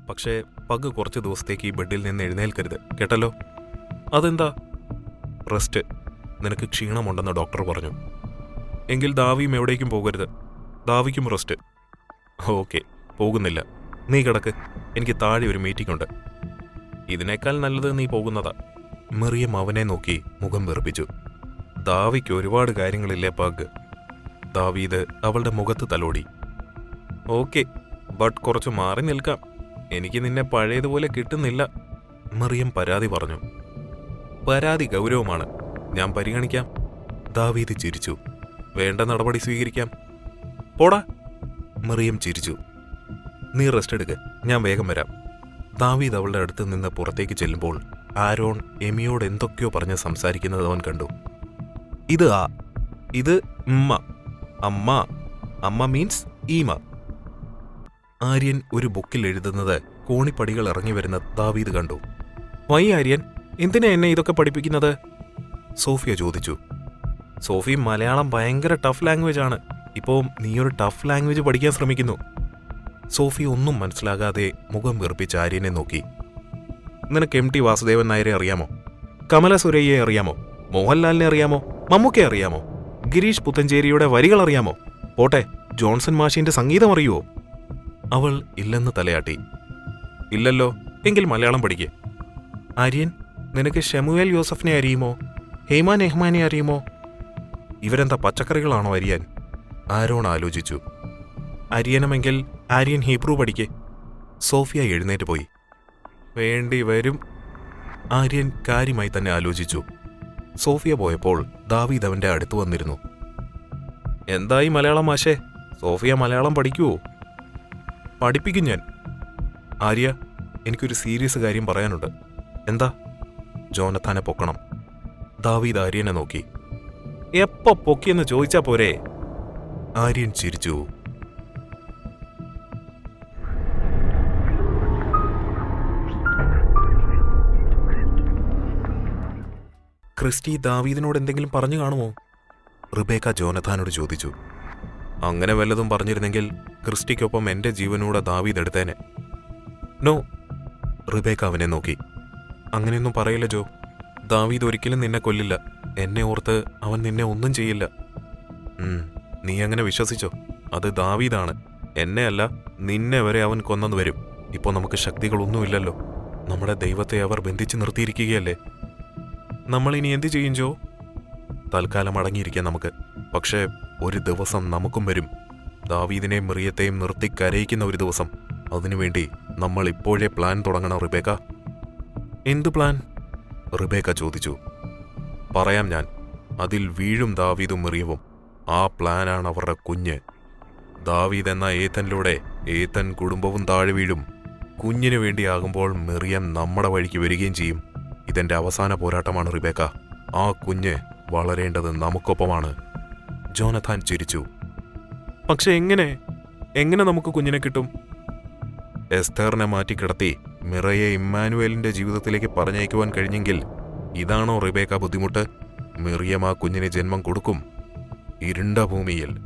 പക്ഷേ പഗ് കുറച്ച് ദിവസത്തേക്ക് ഈ ബെഡിൽ നിന്ന് എഴുന്നേൽക്കരുത് കേട്ടല്ലോ. അതെന്താ? റെസ്റ്റ്. നിനക്ക് ക്ഷീണമുണ്ടെന്ന് ഡോക്ടർ പറഞ്ഞു. എങ്കിൽ ദാവിയും എവിടേക്കും പോകരുത്. ദാവിക്കും റെസ്റ്റ്. ഓക്കെ, പോകുന്നില്ല. നീ കിടക്ക്. എനിക്ക് താഴെ ഒരു മീറ്റിംഗ് ഉണ്ട്. ഇതിനേക്കാൾ നല്ലത് നീ പോകുന്നതാ. മെറിയം അവനെ നോക്കി മുഖം വെറുപ്പിച്ചു. ദാവിക്ക് ഒരുപാട് കാര്യങ്ങളില്ലേ പഗ്. ദാവീദ് അവളുടെ മുഖത്ത് തലോടി. ഓക്കെ, ബട്ട് കുറച്ച് മാറി നിൽക്കാം. എനിക്ക് നിന്നെ പഴയതുപോലെ കിട്ടുന്നില്ല. മെറിയം പരാതി പറഞ്ഞു. പരാതി ഗൗരവമാണ്, ഞാൻ പരിഗണിക്കാം. ദാവീദ് ചിരിച്ചു. വേണ്ട നടപടി സ്വീകരിക്കാം. പോടാ. മെറിയം ചിരിച്ചു. നീ റെസ്റ്റ് എടുക്ക്, ഞാൻ വേഗം വരാം. ദാവീദ് അവളുടെ അടുത്ത് നിന്ന് പുറത്തേക്ക് ചെല്ലുമ്പോൾ ആരോൺ എമിയോട് എന്തൊക്കെയോ പറഞ്ഞ് സംസാരിക്കുന്നത് അവൻ കണ്ടു. ഇത് ഉമ്മ. അമ്മ. അമ്മ മീൻസ് ഈമ. ആര്യൻ ഒരു ബുക്കിൽ എഴുതുന്നത് കോണിപ്പടികൾ ഇറങ്ങി വരുന്ന ദാവീദ് കണ്ടു. വൈ ആര്യൻ, എന്തിനാ എന്നെ ഇതൊക്കെ പഠിപ്പിക്കുന്നത്? സോഫിയ ചോദിച്ചു. സോഫി, മലയാളം ഭയങ്കര ടഫ് ലാംഗ്വേജ് ആണ്. ഇപ്പോൾ നീയൊരു ടഫ് ലാംഗ്വേജ് പഠിക്കാൻ ശ്രമിക്കുന്നു. സോഫി ഒന്നും മനസ്സിലാകാതെ മുഖം വീർപ്പിച്ച് ആര്യനെ നോക്കി. നിനക്ക് MT വാസുദേവൻ നായരെ അറിയാമോ? കമല സുരയ്യെ അറിയാമോ? മോഹൻലാലിനെ അറിയാമോ? മമ്മൂക്കെ അറിയാമോ? ഗിരീഷ് പുത്തഞ്ചേരിയുടെ വരികൾ അറിയാമോ? പോട്ടെ, ജോൺസൺ മാഷിന്റെ സംഗീതം അറിയുമോ? അവൾ ഇല്ലെന്ന് തലയാട്ടി. ഇല്ലല്ലോ, എങ്കിൽ മലയാളം പഠിക്കേ. ആര്യൻ, നിനക്ക് ഷമുവേൽ യോസഫിനെ അറിയുമോ? ഹേമ നെഹ്മാനെ അറിയുമോ? ഇവരെന്താ പച്ചക്കറികളാണോ അരിയാൻ? ആരോൺ ആലോചിച്ചു. അരിയണമെങ്കിൽ ആര്യൻ ഹീബ്രു പഠിക്കേ. സോഫിയ എഴുന്നേറ്റ് പോയി. വേണ്ടി വരും. ആര്യൻ കാര്യമായി തന്നെ ആലോചിച്ചു. സോഫിയ പോയപ്പോൾ ദാവീദ് അവന്റെ അടുത്ത് വന്നിരുന്നു. എന്തായി മലയാളം മാഷേ? സോഫിയ മലയാളം പഠിക്കുവോ? പഠിപ്പിക്കും ഞാൻ. ആര്യ, എനിക്കൊരു സീരിയസ് കാര്യം പറയാനുണ്ട്. എന്താ? ജോനഥാനെ പൊക്കണം. ദാവീദ് ആര്യനെ നോക്കി. എപ്പോ പൊക്കിയെന്ന് ചോദിച്ചാ പോരെ? ആര്യൻ ചിരിച്ചു. ക്രിസ്റ്റി ദാവീദിനോട് എന്തെങ്കിലും പറഞ്ഞു കാണുമോ? റിബേക്ക ജോനഥാനോട് ചോദിച്ചു. അങ്ങനെ വല്ലതും പറഞ്ഞിരുന്നെങ്കിൽ ക്രിസ്റ്റിക്കൊപ്പം എന്റെ ജീവനൂടെ ദാവീദ് എടുത്തേനെ. നോ. റിബേക്ക അവനെ നോക്കി. അങ്ങനെയൊന്നും പറയില്ല ജോ. ദാവീദ് ഒരിക്കലും നിന്നെ കൊല്ലില്ല. എന്നെ ഓർത്ത് അവൻ നിന്നെ ഒന്നും ചെയ്യില്ല. നീ അങ്ങനെ വിശ്വസിച്ചോ? അത് ദാവീദാണ്. എന്നെ അല്ല, നിന്നെ വരെ അവൻ കൊന്നെന്ന് വരും. ഇപ്പോൾ നമുക്ക് ശക്തികളൊന്നുമില്ലല്ലോ. നമ്മുടെ ദൈവത്തെ അവർ ബന്ധിച്ച് നിർത്തിയിരിക്കുകയല്ലേ. നമ്മളിനി എന്തു ചെയ്യും ജോ? തൽക്കാലം അടങ്ങിയിരിക്കാം നമുക്ക്. പക്ഷേ ഒരു ദിവസം നമുക്കും വരും. ദാവീദിനെയും മെറിയത്തെയും നിർത്തി കരയിക്കുന്ന ഒരു ദിവസം. അതിനുവേണ്ടി നമ്മൾ ഇപ്പോഴേ പ്ലാൻ തുടങ്ങണം റിബേക്ക. എന്ത് പ്ലാൻ? റിബേക്ക ചോദിച്ചു. പറയാം ഞാൻ. അതിൽ വീഴും ദാവീദും മെറിയവും. ആ പ്ലാനാണ് അവരുടെ കുഞ്ഞ്. ദാവീദ് എന്ന ഏത്തനിലൂടെ ഏത്തൻ കുടുംബവും താഴെ വീഴും. കുഞ്ഞിനു വേണ്ടിയാകുമ്പോൾ മെറിയം നമ്മുടെ വഴിക്ക് വരികയും ചെയ്യും. ഇതെന്റെ അവസാന പോരാട്ടമാണ് റിബേക്ക. ആ കുഞ്ഞ് വളരേണ്ടത് നമുക്കൊപ്പമാണ്. ജോനഥാൻ ചിരിച്ചു. പക്ഷെ എങ്ങനെ നമുക്ക് കുഞ്ഞിനെ കിട്ടും? എസ്തേറിനെ മാറ്റിക്കിടത്തി മിറയെ ഇമ്മാനുവേലിന്റെ ജീവിതത്തിലേക്ക് പറഞ്ഞയക്കുവാൻ കഴിഞ്ഞെങ്കിൽ ഇതാണോ റിബേക്ക ബുദ്ധിമുട്ട്? മിറിയം ആ കുഞ്ഞിന് ജന്മം കൊടുക്കും. ഇരുണ്ട ഭൂമിയിൽ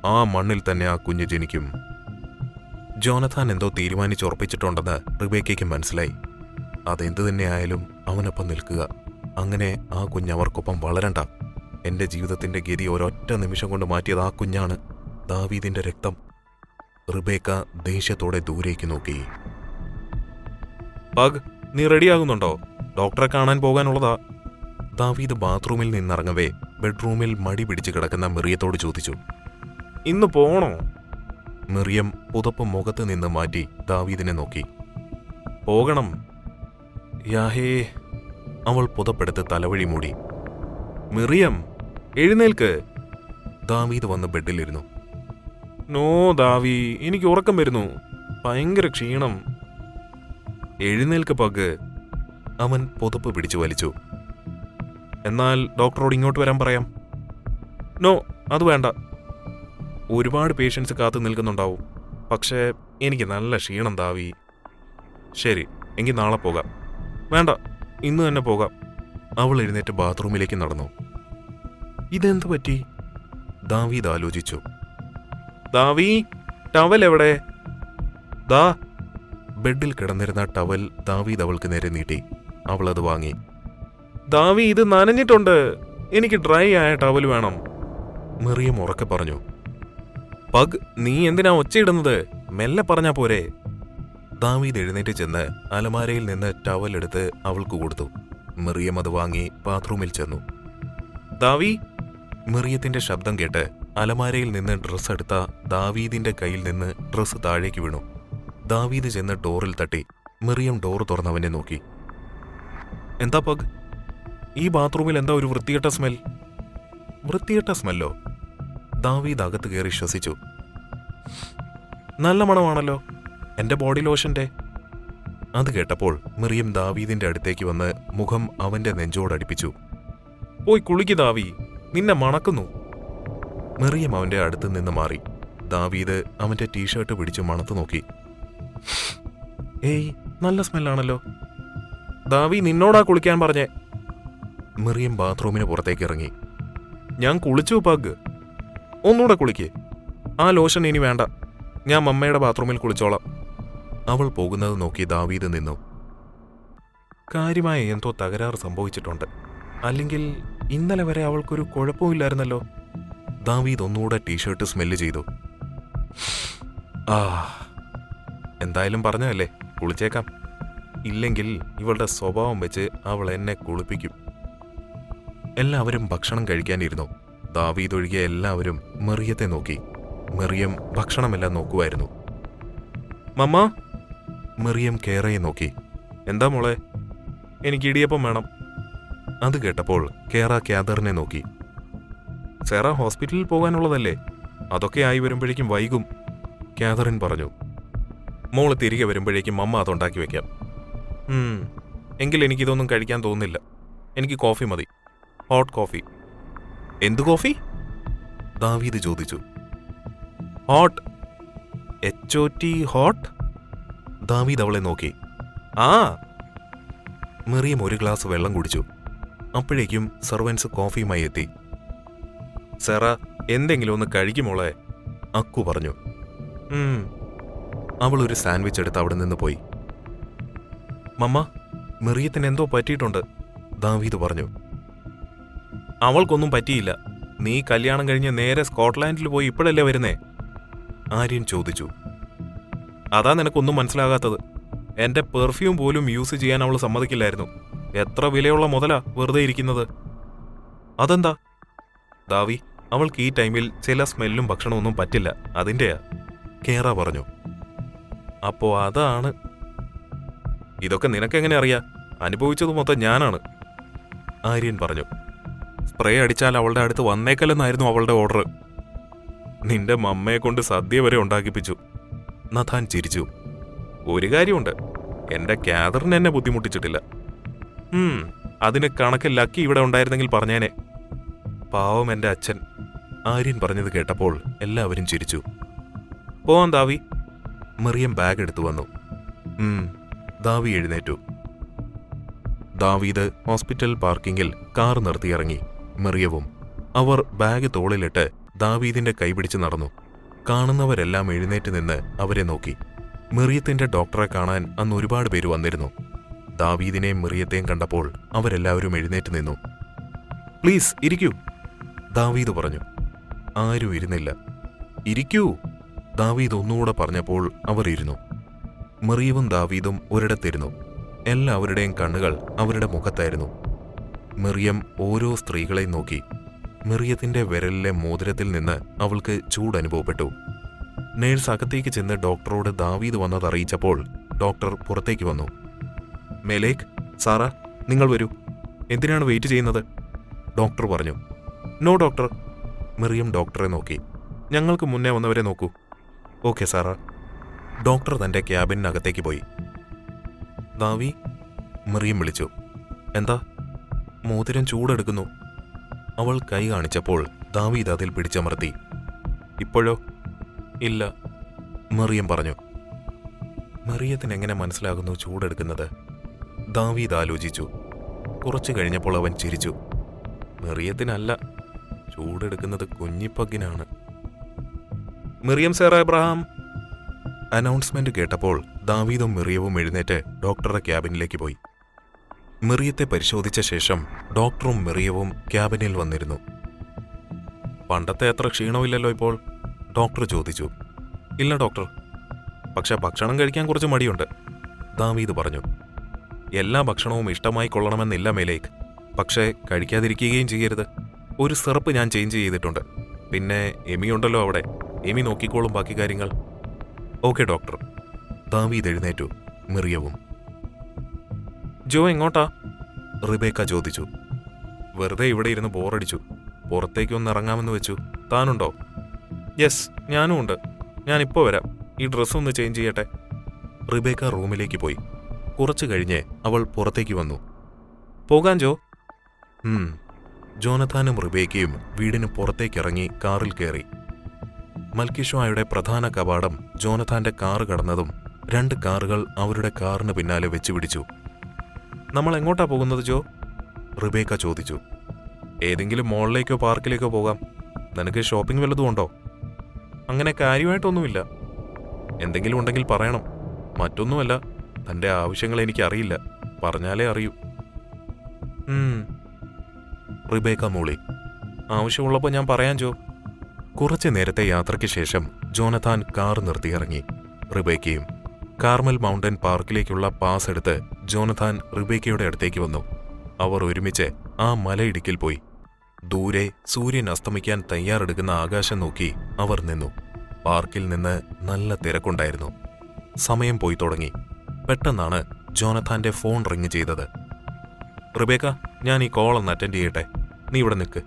ആ മണ്ണിൽ തന്നെ ആ കുഞ്ഞ് ജനിക്കും. ജോനഥാൻ എന്തോ തീരുമാനിച്ചുറപ്പിച്ചിട്ടുണ്ടെന്ന് റിബേക്കയ്ക്ക് മനസ്സിലായി. അതെന്തു തന്നെയായാലും അവനൊപ്പം നിൽക്കുക. അങ്ങനെ ആ കുഞ്ഞ് അവർക്കൊപ്പം വളരണ്ട. എന്റെ ജീവിതത്തിന്റെ ഗതി ഒരൊറ്റ നിമിഷം കൊണ്ട് മാറ്റിയത് ആ കുഞ്ഞാണ്. ദാവീദിന്റെ രക്തം. റിബേക്ക ദേഷ്യത്തോടെ ദൂരേക്ക് നോക്കി. പഗ്, നീ റെഡിയാകുന്നുണ്ടോ? ഡോക്ടറെ കാണാൻ പോകാനുള്ളതാ. ദാവീദ് ബാത്റൂമിൽ നിന്നിറങ്ങവേ ബെഡ്റൂമിൽ മടി പിടിച്ച് കിടക്കുന്ന മെറിയത്തോട് ചോദിച്ചു. ഇന്ന് പോണോ? മെറിയം പുതപ്പ് മുഖത്ത് നിന്ന് മാറ്റി ദാവീദിനെ നോക്കി. പോകണം. യാഹേ. അവൾ പുതപ്പെടുത്ത് തലവഴി മൂടി. മെറിയം, എഴുന്നേൽക്ക്. ദാവീദ് വന്ന് ബെഡിലിരുന്നു. നോ ദാവി, എനിക്ക് ഉറക്കം വരുന്നു. ഭയങ്കര ക്ഷീണം. എഴുന്നേൽക്ക് പഗ്. അവൻ പുതപ്പ് പിടിച്ചു വലിച്ചു. എന്നാൽ ഡോക്ടറോട് ഇങ്ങോട്ട് വരാൻ പറയാം. നോ, അത് വേണ്ട. ഒരുപാട് പേഷ്യൻസ് കാത്തു നിൽക്കുന്നുണ്ടാവും. പക്ഷേ എനിക്ക് നല്ല ക്ഷീണം ദാവി. ശരി, എങ്കിൽ നാളെ പോകാം. വേണ്ട, ഇന്ന് തന്നെ പോകാം. അവൾ എഴുന്നേറ്റ് ബാത്റൂമിലേക്ക് നടന്നു. ഇതെന്തു പറ്റി? ദാവീദ് ആലോചിച്ചു. ദാവി, ടവൽ എവിടെ? ദാ. ബെഡിൽ കിടന്നിരുന്ന ടവൽ ദാവീദ് അവൾക്ക് നേരെ നീട്ടി. അവൾ അത് വാങ്ങി. ദാവി, ഇത് നനഞ്ഞിട്ടുണ്ട്, എനിക്ക് ഡ്രൈ ആയ ടവൽ വേണം, മറിയം ഉറക്കെ പറഞ്ഞു. പഗ്, നീ എന്തിനാ ഒച്ചയിടുന്നത്? മെല്ലെ പറഞ്ഞാ പോരെ. ദാവീദ് എഴുന്നേറ്റ് ചെന്ന് അലമാരയിൽ നിന്ന് ടവൽ എടുത്ത് അവൾക്ക് കൊടുത്തു. മറിയം അത് വാങ്ങി ബാത്റൂമിൽ ചെന്നു. ദാവി, മറിയത്തിന്റെ ശബ്ദം കേട്ട് അലമാരയിൽ നിന്ന് ഡ്രസ്സ് എടുത്ത ദാവീദിന്റെ കയ്യിൽ നിന്ന് ഡ്രസ്സ് താഴേക്ക് വീണു. ദാവീദ് ചെന്ന് ഡോറിൽ തട്ടി. മറിയം ഡോർ തുറന്നവനെ നോക്കി. എന്താ പഗ്, ഈ ബാത്റൂമിൽ എന്താ ഒരു വൃത്തികെട്ട സ്മെൽ? വൃത്തികെട്ട സ്മെല്ലോ? ദാവീദ് അകത്ത് കയറി ശ്വസിച്ചു. നല്ല മണമാണല്ലോ, എന്റെ ബോഡി ലോഷന്റെ. അത് കേട്ടപ്പോൾ മറിയം ദാവീദിന്റെ അടുത്തേക്ക് വന്ന് മുഖം അവന്റെ നെഞ്ചോടടുപ്പിച്ചു. പോയി കുളിക്ക് ദാവി, നിന്നെ മണക്കുന്നു. മറിയം അവന്റെ അടുത്ത് നിന്ന് മാറി. ദാവീദ് അവന്റെ ടീഷർട്ട് പിടിച്ചു മണത്തു നോക്കി. ഏയ്, നല്ല സ്മെല്ലാണല്ലോ. ദാവി, നിന്നോടാ കുളിക്കാൻ പറഞ്ഞേ. മറിയം ബാത്റൂമിന് പുറത്തേക്ക് ഇറങ്ങി. ഞാൻ കുളിച്ചു പഗ്. ഒന്നുകൂടെ കുളിക്ക്. ആ ലോഷൻ ഇനി വേണ്ട, ഞാൻ മമ്മയുടെ ബാത്റൂമിൽ കുളിച്ചോളാം. അവൾ പോകുന്നത് നോക്കി ദാവീദ് നിന്നു. കാര്യമായ എന്തോ തകരാറ് സംഭവിച്ചിട്ടുണ്ട്. അല്ലെങ്കിൽ ഇന്നലെ വരെ അവൾക്കൊരു കുഴപ്പമില്ലായിരുന്നല്ലോ. ദാവീദ് ഒന്നുകൂടെ ടീഷർട്ട് സ്മെല്ല് ചെയ്തു. എന്തായാലും പറഞ്ഞതല്ലേ, കുളിച്ചേക്കാം. ഇല്ലെങ്കിൽ ഇവളുടെ സ്വഭാവം വെച്ച് അവൾ എന്നെ കുളിപ്പിക്കും. എല്ലാവരും ഭക്ഷണം കഴിക്കാനിരുന്നു. ദാവീദ് ഒഴികെ എല്ലാവരും മറിയത്തെ നോക്കി. മറിയം ഭക്ഷണമെല്ലാം നോക്കുമായിരുന്നു. മമ്മ, മറിയം കേറയെ നോക്കി. എന്താ മോളെ? എനിക്ക് ഇടിയപ്പം വേണം. അത് കേട്ടപ്പോൾ കേറ ക്യാദറിനെ നോക്കി. സെറ ഹോസ്പിറ്റലിൽ പോകാനുള്ളതല്ലേ, അതൊക്കെ ആയി വരുമ്പോഴേക്കും വൈകും, ക്യാദറിൻ പറഞ്ഞു. മോള് തിരികെ വരുമ്പോഴേക്കും മമ്മ അതുണ്ടാക്കി വെക്കാം. എങ്കിൽ എനിക്കിതൊന്നും കഴിക്കാൻ തോന്നുന്നില്ല. എനിക്ക് കോഫി മതി, ഹോട്ട് കോഫി. എന്തു കോഫി? ദാവീദ് ചോദിച്ചു. Hot, HOT, hot. ദാവീദ് അവളെ നോക്കി. ആ. മറിയം ഒരു ഗ്ലാസ് വെള്ളം കുടിച്ചു. അപ്പോഴേക്കും സർവൻസ് കോഫിയുമായി എത്തി. സെറ, എന്തെങ്കിലും ഒന്ന് കഴിക്കുമോളെ, അക്കു പറഞ്ഞു. അവൾ ഒരു സാൻഡ്വിച്ച് എടുത്ത് അവിടെ നിന്ന് പോയി. മമ്മ, മറിയത്തിന് എന്തോ പറ്റിയിട്ടുണ്ട്, ദാവീദ് പറഞ്ഞു. അവൾക്കൊന്നും പറ്റിയില്ല. നീ കല്യാണം കഴിഞ്ഞ് നേരെ സ്കോട്ട്ലാൻഡിൽ പോയി ഇപ്പോഴല്ലേ വരുന്നേ? ആര്യൻ ചോദിച്ചു. അതാ നിനക്കൊന്നും മനസ്സിലാകാത്തത്. എന്റെ പെർഫ്യൂം പോലും യൂസ് ചെയ്യാൻ അവൾ സമ്മതിക്കില്ലായിരുന്നു. എത്ര വിലയുള്ള മുതലാ വെറുതെ ഇരിക്കുന്നത്. അതെന്താ? ദാവി, അവൾക്ക് ഈ ടൈമിൽ ചില സ്മെല്ലും ഭക്ഷണമൊന്നും പറ്റില്ല, അതിൻ്റെയാ, കേറ പറഞ്ഞു. അപ്പോ അതാണ്. ഇതൊക്കെ നിനക്കെങ്ങനെ അറിയാ? അനുഭവിച്ചത് മൊത്തം ഞാനാണ്, ആര്യൻ പറഞ്ഞു. സ്പ്രേ അടിച്ചാൽ അവളുടെ അടുത്ത് വന്നേക്കല്ലെന്നായിരുന്നു അവളുടെ ഓർഡർ. നിന്റെ മമ്മയെ കൊണ്ട് സദ്യ വരെ ഉണ്ടാക്കിപ്പിച്ചു, നഥാൻ ചിരിച്ചു. ഒരു കാര്യമുണ്ട്, എന്റെ ക്യാദറിന് എന്നെ ബുദ്ധിമുട്ടിച്ചിട്ടില്ല. അതിന് കണക്ക് ലക്കി ഇവിടെ ഉണ്ടായിരുന്നെങ്കിൽ പറഞ്ഞേനെ. പാവം എന്റെ അച്ഛൻ, ആര്യൻ പറഞ്ഞത് കേട്ടപ്പോൾ എല്ലാവരും ചിരിച്ചു. പോവാൻ ദാവി. മറിയം ബാഗ് എടുത്തു വന്നു. ദാവി എഴുന്നേറ്റു. ദാവീദ് ഹോസ്പിറ്റൽ പാർക്കിങ്ങിൽ കാർ നിർത്തിയിറങ്ങി. മറിയവും. അവർ ബാഗ് തോളിലിട്ട് ദാവീദിന്റെ കൈപിടിച്ച് നടന്നു. കാണുന്നവരെല്ലാം എഴുന്നേറ്റ് നിന്ന് അവരെ നോക്കി. മറിയത്തിന്റെ ഡോക്ടറെ കാണാൻ അന്ന് ഒരുപാട് പേര് വന്നിരുന്നു. ദാവീദിനെയും മറിയത്തെയും കണ്ടപ്പോൾ അവരെല്ലാവരും എഴുന്നേറ്റ് നിന്നു. പ്ലീസ് ഇരിക്കൂ, ദാവീദ് പറഞ്ഞു. ആരും ഇരുന്നില്ല. ഇരിക്കൂ, ദാവീദ് ഒന്നുകൂടെ പറഞ്ഞപ്പോൾ അവർ ഇരുന്നു. മറിയവും ദാവീദും ഒരിടത്തിരുന്നു. എല്ലാവരുടെയും കണ്ണുകൾ അവരുടെ മുഖത്തായിരുന്നു. മറിയം ഓരോ സ്ത്രീകളെയും നോക്കി. മറിയത്തിന്റെ വിരലിലെ മോതിരത്തിൽ നിന്ന് അവൾക്ക് ചൂടനുഭവപ്പെട്ടു. നേഴ്സ് അകത്തേക്ക് ചെന്ന് ഡോക്ടറോട് ദാവീദ് വന്നതറിയിച്ചപ്പോൾ ഡോക്ടർ പുറത്തേക്ക് വന്നു. മേലേക്ക്, സാറ, നിങ്ങൾ വരൂ. എന്തിനാണ് വെയിറ്റ് ചെയ്യുന്നത്? ഡോക്ടർ പറഞ്ഞു. No doctor. മറിയം ഡോക്ടറെ നോക്കി. ഞങ്ങൾക്ക് മുന്നേ വന്നവരെ നോക്കൂ. Okay Sara. ഡോക്ടർ തന്റെ ക്യാബിനകത്തേക്ക് പോയി. ദാവി, മറിയം വിളിച്ചു. എന്താ? മോതിരം ചൂടെടുക്കുന്നു. അവൾ കൈ കാണിച്ചപ്പോൾ ദാവീദ് അതിൽ പിടിച്ചമർത്തി. ഇപ്പോഴോ? ഇല്ല, മറിയം പറഞ്ഞു. മറിയത്തിന് എങ്ങനെ മനസ്സിലാകുന്നു ചൂടെടുക്കുന്നത്? ദാവീദ് ആലോചിച്ചു. കുറച്ചു കഴിഞ്ഞപ്പോൾ അവൻ ചിരിച്ചു. മറിയത്തിനല്ല, ചൂടെടുക്കുന്നത് കുഞ്ഞിപ്പഗ്ഗിനാണ്. മറിയം സേറ എബ്രഹാം. അനൗൺസ്മെന്റ് കേട്ടപ്പോൾ ദാവീദും മിറിയവും എഴുന്നേറ്റ് ഡോക്ടറുടെ ക്യാബിനിലേക്ക് പോയി. മിറിയത്തെ പരിശോധിച്ച ശേഷം ഡോക്ടറും മിറിയവും ക്യാബിനിൽ വന്നിരുന്നു. പണ്ടത്തെ അത്ര ക്ഷീണമില്ലല്ലോ ഇപ്പോൾ? ഡോക്ടർ ചോദിച്ചു. ഇല്ല ഡോക്ടർ, പക്ഷെ ഭക്ഷണം കഴിക്കാൻ കുറച്ച് മടിയുണ്ട്, ദാവീദ് പറഞ്ഞു. എല്ലാ ഭക്ഷണവും ഇഷ്ടമായി കൊള്ളണമെന്നില്ല മേലേക്ക്, പക്ഷേ കഴിക്കാതിരിക്കുകയും ചെയ്യരുത്. ഒരു സിറപ്പ് ഞാൻ ചേഞ്ച് ചെയ്തിട്ടുണ്ട്. പിന്നെ എമിയുണ്ടല്ലോ അവിടെ, എമി നോക്കിക്കോളും ബാക്കി കാര്യങ്ങൾ. Okay doctor. ദാവീദ് എഴുന്നേറ്റു, മിറിയവും. ജോ എങ്ങോട്ടാ? റിബേക്ക ചോദിച്ചു. വെറുതെ ഇവിടെ ഇരുന്ന് ബോറടിച്ചു, പുറത്തേക്കൊന്ന് ഇറങ്ങാമെന്ന് വെച്ചു. താനുണ്ടോ? യെസ്, ഞാനും ഉണ്ട്. ഞാനിപ്പോൾ വരാം, ഈ ഡ്രസ്സൊന്ന് ചേഞ്ച് ചെയ്യട്ടെ. റിബേക്ക റൂമിലേക്ക് പോയി. കുറച്ചു കഴിഞ്ഞ് അവൾ പുറത്തേക്ക് വന്നു. പോകാൻ ജോ? ജോനഥാനും റിബേക്കയും വീടിന് പുറത്തേക്കിറങ്ങി കാറിൽ കയറി. മൽക്കിഷോയുടെ പ്രധാന കവാടം ജോനഥാന്റെ കാറ് കടന്നതും 2 കാറുകൾ അവരുടെ കാറിന് പിന്നാലെ വെച്ചുപിടിച്ചു. നമ്മൾ എങ്ങോട്ടാ പോകുന്നത് ജോ? റിബേക്ക ചോദിച്ചു. ഏതെങ്കിലും മോളിലേക്കോ പാർക്കിലേക്കോ പോകാം. നിനക്ക് ഷോപ്പിംഗ് വല്ലതും ഉണ്ടോ? അങ്ങനെ കാര്യമായിട്ടൊന്നുമില്ല. എന്തെങ്കിലും ഉണ്ടെങ്കിൽ പറയണം. മറ്റൊന്നുമല്ല, തൻ്റെ ആവശ്യങ്ങൾ എനിക്കറിയില്ല, പറഞ്ഞാലേ അറിയൂ. റിബേക്ക മൂളി. ആവശ്യമുള്ളപ്പോൾ ഞാൻ പറയാൻ ജോ. കുറച്ചു നേരത്തെ യാത്രയ്ക്ക് ശേഷം ജോനഥാൻ കാർ നിർത്തിയിറങ്ങി. റിബേക്കയും. കാർമൽ മൗണ്ടൻ പാർക്കിലേക്കുള്ള പാസ് എടുത്ത് ജോനഥാൻ റിബേക്കയുടെ അടുത്തേക്ക് വന്നു. അവർ ഒരുമിച്ച് ആ മലയിടുക്കിൽ പോയി. ദൂരെ സൂര്യൻ അസ്തമിക്കാൻ തയ്യാറെടുക്കുന്ന ആകാശം നോക്കി അവർ നിന്നു. പാർക്കിൽ നിന്ന് നല്ല തിരക്കുണ്ടായിരുന്നു. സമയം പോയി തുടങ്ങി. പെട്ടെന്നാണ് ജോനഥാന്റെ ഫോൺ റിങ് ചെയ്തത്. റിബേക്ക, ഞാൻ ഈ കോൾ ഒന്ന് അറ്റൻഡ് ചെയ്യട്ടെ, നീ ഇവിടെ നിൽക്ക്.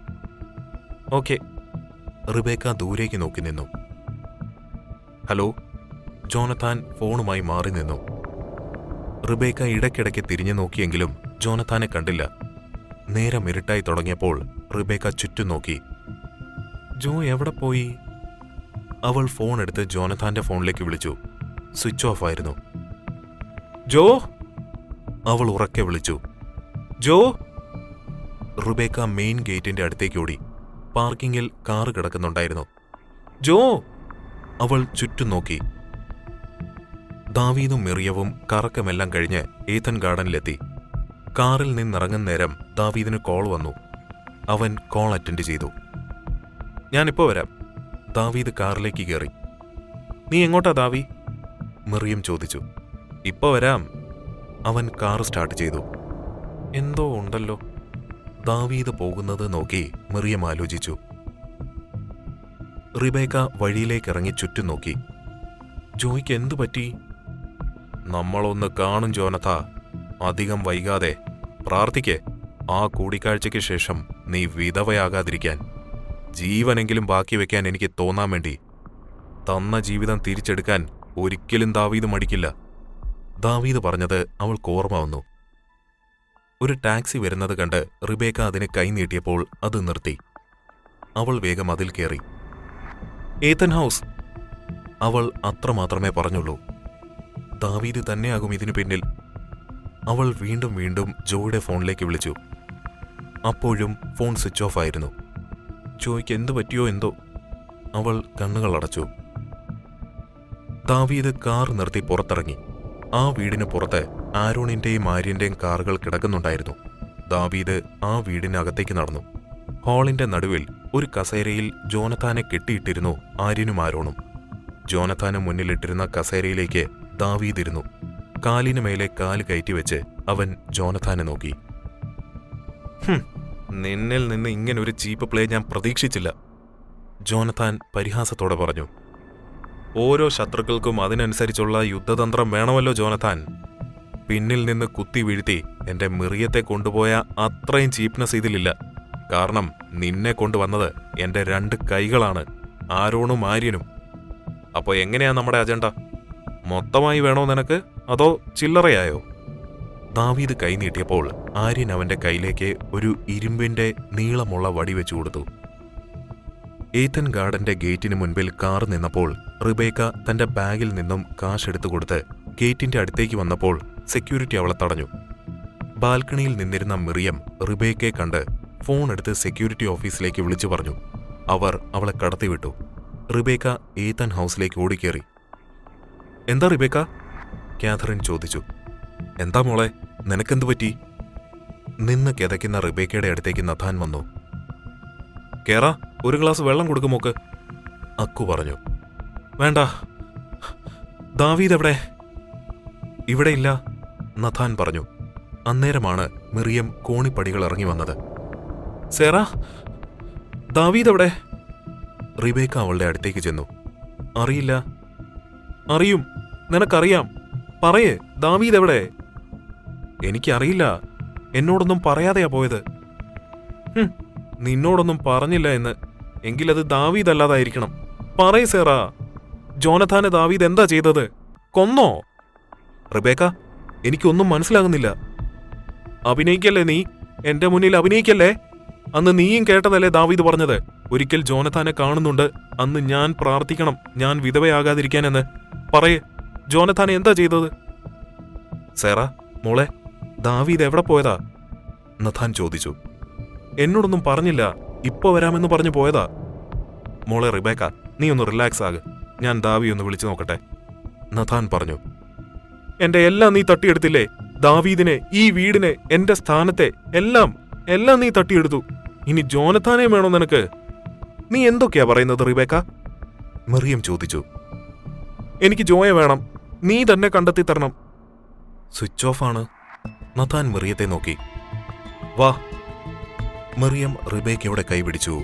ഓക്കെ. റിബേക്ക ദൂരേക്ക് നോക്കി നിന്നു. ഹലോ. ജോനഥാൻ ഫോണുമായി മാറി നിന്നു. റിബേക്ക ഇടയ്ക്കിടയ്ക്ക് തിരിഞ്ഞു നോക്കിയെങ്കിലും ജോനഥാനെ കണ്ടില്ല. നേരം ഇരുട്ടായി തുടങ്ങിയപ്പോൾ റിബേക്ക ചുറ്റും നോക്കി. ജോ എവിടെ പോയി? അവൾ ഫോൺ എടുത്ത് ജോനഥാന്റെ ഫോണിലേക്ക് വിളിച്ചു. സ്വിച്ച് ഓഫ് ആയിരുന്നു. ജോ! അവൾ ഉറക്കെ വിളിച്ചു. ജോ! റിബേക്ക മെയിൻ ഗേറ്റിന്റെ അടുത്തേക്ക് ഓടി. പാർക്കിങ്ങിൽ കാറ് കിടക്കുന്നുണ്ടായിരുന്നു. ജോ! അവൾ ചുറ്റും നോക്കി. ദാവീദും മിറിയവും കറക്കമെല്ലാം കഴിഞ്ഞ് ഏതൻ ഗാർഡനിലെത്തി. കാറിൽ നിന്നിറങ്ങുന്ന നേരം ദാവീദിന് കോൾ വന്നു. അവൻ കോൾ അറ്റൻഡ് ചെയ്തു. ഞാനിപ്പോ വരാം. ദാവീദ് കാറിലേക്ക് കയറി. നീ എങ്ങോട്ടാ ദാവി? മിറിയം ചോദിച്ചു. ഇപ്പൊ വരാം. അവൻ കാർ സ്റ്റാർട്ട് ചെയ്തു. എന്തോ ഉണ്ടല്ലോ. ദാവീദ് പോകുന്നത് നോക്കി മിറിയം ആലോചിച്ചു. റിബേക്ക വഴിയിലേക്കിറങ്ങി ചുറ്റും നോക്കി. ജോയ്ക്ക് എന്തു പറ്റി? നമ്മളൊന്ന് കാണും ജോനഥ, അധികം വൈകാതെ. പ്രാർത്ഥിക്ക്, ആ കൂടിക്കാഴ്ചയ്ക്ക് ശേഷം നീ വിധവയാകാതിരിക്കാൻ. ജീവനെങ്കിലും ബാക്കി വെക്കാൻ എനിക്ക് തോന്നാൻ വേണ്ടി. തന്ന ജീവിതം തിരിച്ചെടുക്കാൻ ഒരിക്കലും ദാവീദ് മടിക്കില്ല. ദാവീദ് പറഞ്ഞത് അവൾക്ക് ഓർമ്മ വന്നു. ഒരു ടാക്സി വരുന്നത് കണ്ട് റിബേക്ക അതിന് കൈനീട്ടിയപ്പോൾ അത് നിർത്തി. അവൾ വേഗം അതിൽ കയറി. ഏതൻ ഹൗസ്, അവൾ അത്രമാത്രമേ പറഞ്ഞുള്ളൂ. ദാവീദ് തന്നെയാകും ഇതിനു പിന്നിൽ. അവൾ വീണ്ടും വീണ്ടും ജോയുടെ ഫോണിലേക്ക് വിളിച്ചു. അപ്പോഴും ഫോൺ സ്വിച്ച് ഓഫ് ആയിരുന്നു. ജോയ്ക്ക് എന്തു പറ്റിയോ എന്തോ. അവൾ കണ്ണുകൾ അടച്ചു. ദാവീദ് കാർ നിർത്തി പുറത്തിറങ്ങി. ആ വീടിന് പുറത്ത് ആരോണിന്റെയും ആര്യന്റെയും കാറുകൾ കിടക്കുന്നുണ്ടായിരുന്നു. ദാവീദ് ആ വീടിനകത്തേക്ക് നടന്നു. ഹാളിന്റെ നടുവിൽ ഒരു കസേരയിൽ ജോനഥാനെ കെട്ടിയിട്ടിരുന്നു ആര്യനും ആരോണും. ജോനഥാന് മുന്നിലിട്ടിരുന്ന കസേരയിലേക്ക് ദാവീദ് ഇരുന്നു. കാലിനു മേലെ കാല് കയറ്റിവെച്ച് അവൻ ജോനഥാനെ നോക്കി. നിന്നിൽ നിന്ന് ഇങ്ങനൊരു ചീപ്പ് പ്ലേ ഞാൻ പ്രതീക്ഷിച്ചില്ല, ജോനഥാൻ പരിഹാസത്തോടെ പറഞ്ഞു. ഓരോ ശത്രുക്കൾക്കും അതിനനുസരിച്ചുള്ള യുദ്ധതന്ത്രം വേണമല്ലോ ജോനഥാൻ. പിന്നിൽ നിന്ന് കുത്തി വീഴ്ത്തി എന്റെ മിറിയത്തെ കൊണ്ടുപോയ അത്രയും ചീപ്നെസ് ഇതിലില്ല. കാരണം നിന്നെ കൊണ്ടുവന്നത് എന്റെ 2 കൈകളാണ്, ആരോണും ആര്യനും. അപ്പോ എങ്ങനെയാ നമ്മുടെ അജണ്ട? മൊത്തമായി വേണോ നിനക്ക്, അതോ ചില്ലറയായോ? ദാവീദ് കൈ നീട്ടിയപ്പോൾ ആര്യൻ അവന്റെ കൈയിലേക്ക് ഒരു ഇരുമ്പിന്റെ നീളമുള്ള വടി വെച്ചു കൊടുത്തു. ഏതൻ ഗാർഡന്റെ ഗേറ്റിന് മുൻപിൽ കാർ നിന്നപ്പോൾ റിബേക്ക തന്റെ ബാഗിൽ നിന്നും കാശ് എടുത്തു കൊടുത്ത് ഗേറ്റിന്റെ അടുത്തേക്ക് വന്നപ്പോൾ സെക്യൂരിറ്റി അവളെ തടഞ്ഞു. ബാൽക്കണിയിൽ നിന്നിരുന്ന മിറിയം റിബേക്കയെ കണ്ട് ഫോൺ എടുത്ത് സെക്യൂരിറ്റി ഓഫീസിലേക്ക് വിളിച്ചു പറഞ്ഞു. അവർ അവളെ കടത്തിവിട്ടു. റിബേക്ക ഏതൻ ഹൗസിലേക്ക് ഓടിക്കേറി. എന്താ റിബേക്ക? കാഥറിൻ ചോദിച്ചു. എന്താ മോളെ, നിനക്കെന്തു പറ്റി? നിന്ന് കിതയ്ക്കുന്ന റിബേക്കയുടെ അടുത്തേക്ക് നഥാൻ വന്നു. കേറ, ഒരു ഗ്ലാസ് വെള്ളം കൊടുക്കുമോക്ക്, അക്കു പറഞ്ഞു. വേണ്ട. ദാവീദ് എവിടെ? ഇവിടെയില്ല, നഥാൻ പറഞ്ഞു. അന്നേരമാണ് മിറിയം കോണിപ്പടികൾ ഇറങ്ങി വന്നത്. സേറ, ദാവീദ് എവിടെ? റിബേക്ക അവളുടെ അടുത്തേക്ക് ചെന്നു. അറിയില്ല. അറിയും, നിനക്കറിയാം. പറയേ, ദാവീദ് എവിടെ? എനിക്കറിയില്ല, എന്നോടൊന്നും പറയാതെയാ പോയത്. നിന്നോടൊന്നും പറഞ്ഞില്ല എന്ന്. എങ്കിലത് ദാവീദ് അല്ലാതായിരിക്കണം. പറയ് സേറ, ജോനഥാനെ ദാവീദ് എന്താ ചെയ്തത്? കൊന്നോ? റിബേക്ക, എനിക്കൊന്നും മനസ്സിലാകുന്നില്ല. അഭിനയിക്കല്ലേ നീ? എന്റെ മുന്നിൽ അഭിനയിക്കല്ലേ? അന്ന് നീയും കേട്ടതല്ലേ ദാവീദ് പറഞ്ഞത്? ഒരിക്കൽ ജോനഥാനെ കാണുന്നുണ്ട്, അന്ന് ഞാൻ പ്രാർത്ഥിക്കണം ഞാൻ വിധവയാകാതിരിക്കാനെന്ന്. പറയേ, ജോനഥാനെ എന്താ ചെയ്തത്? സേറ മോളെ, ദാവീദ് എവിടെ പോയതാ? നഥാൻ ചോദിച്ചു. എന്നോടൊന്നും പറഞ്ഞില്ല, ഇപ്പൊ വരാമെന്ന് പറഞ്ഞു പോയതാ. മോളെ റിബേക്ക, നീ ഒന്ന് റിലാക്സ് ആക്, ഞാൻ ദാവി ഒന്ന് വിളിച്ചു നോക്കട്ടെ, നഥാൻ പറഞ്ഞു. എന്റെ എല്ലാം നീ തട്ടിയെടുത്തില്ലേ? ദാവീദിനെ, ഈ വീടിനെ, എന്റെ സ്ഥാനത്തെ, എല്ലാം നീ തട്ടിയെടുത്തു. ഇനി ജോനഥാനെ വേണോ നിനക്ക്? നീ എന്തൊക്കെയാ പറയുന്നത് റിബേക്ക? മറിയം ചോദിച്ചു. എനിക്ക് ജോയെ വേണം, നീ തന്നെ കണ്ടെത്തി തരണം. സ്വിച്ച് ഓഫ് ആണ്. നഥാൻ മറിയത്തെ നോക്കി. വാ. മറിയം റിബേക്കയുടെ കൈപിടിച്ചു.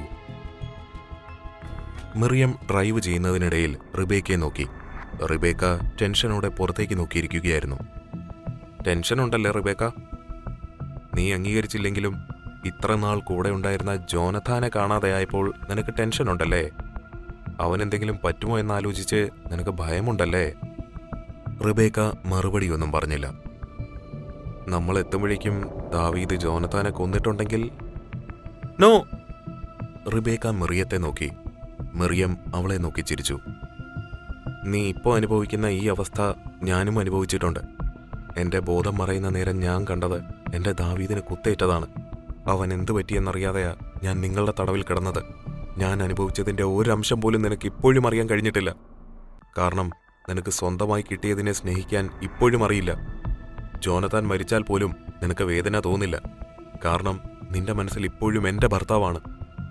മറിയം ഡ്രൈവ് ചെയ്യുന്നതിനിടയിൽ റിബേക്കയെ നോക്കി. റിബേക്ക ടെൻഷനോടെ പുറത്തേക്ക് നോക്കിയിരിക്കുകയായിരുന്നു. ടെൻഷനുണ്ടല്ലേ റിബേക്ക? നീ അംഗീകരിച്ചില്ലെങ്കിലും ഇത്ര നാൾ കൂടെ ഉണ്ടായിരുന്ന ജോനഥാനെ കാണാതെയായപ്പോൾ നിനക്ക് ടെൻഷനുണ്ടല്ലേ? അവനെന്തെങ്കിലും പറ്റുമോ എന്നാലോചിച്ച് നിനക്ക് ഭയമുണ്ടല്ലേ? റിബേക്ക മറുപടിയൊന്നും പറഞ്ഞില്ല. നമ്മൾ എത്തുമ്പോഴേക്കും ദാവീദ് ജോനഥാനെ കൊന്നിട്ടുണ്ടെങ്കിൽ? നോ. റിബേക്ക മിറിയത്തെ നോക്കി. മിറിയം അവളെ നോക്കി ചിരിച്ചു. നീ ഇപ്പോൾ അനുഭവിക്കുന്ന ഈ അവസ്ഥ ഞാനും അനുഭവിച്ചിട്ടുണ്ട്. എന്റെ ബോധം മറയുന്ന നേരം ഞാൻ കണ്ടത് എന്റെ ദാവീദിന് കുത്തേറ്റതാണ്. അവൻ എന്തു പറ്റിയെന്നറിയാതെയാ ഞാൻ നിങ്ങളുടെ തടവിൽ കിടന്നത്. ഞാൻ അനുഭവിച്ചതിന്റെ ഒരംശം പോലും നിനക്ക് ഇപ്പോഴും അറിയാൻ കഴിഞ്ഞിട്ടില്ല. കാരണം നിനക്ക് സ്വന്തമായി കിട്ടിയതിനെ സ്നേഹിക്കാൻ ഇപ്പോഴും അറിയില്ല. ജോനഥാൻ മരിച്ചാൽ പോലും നിനക്ക് വേദന തോന്നില്ല. കാരണം നിന്റെ മനസ്സിൽ ഇപ്പോഴും എന്റെ ഭർത്താവാണ്,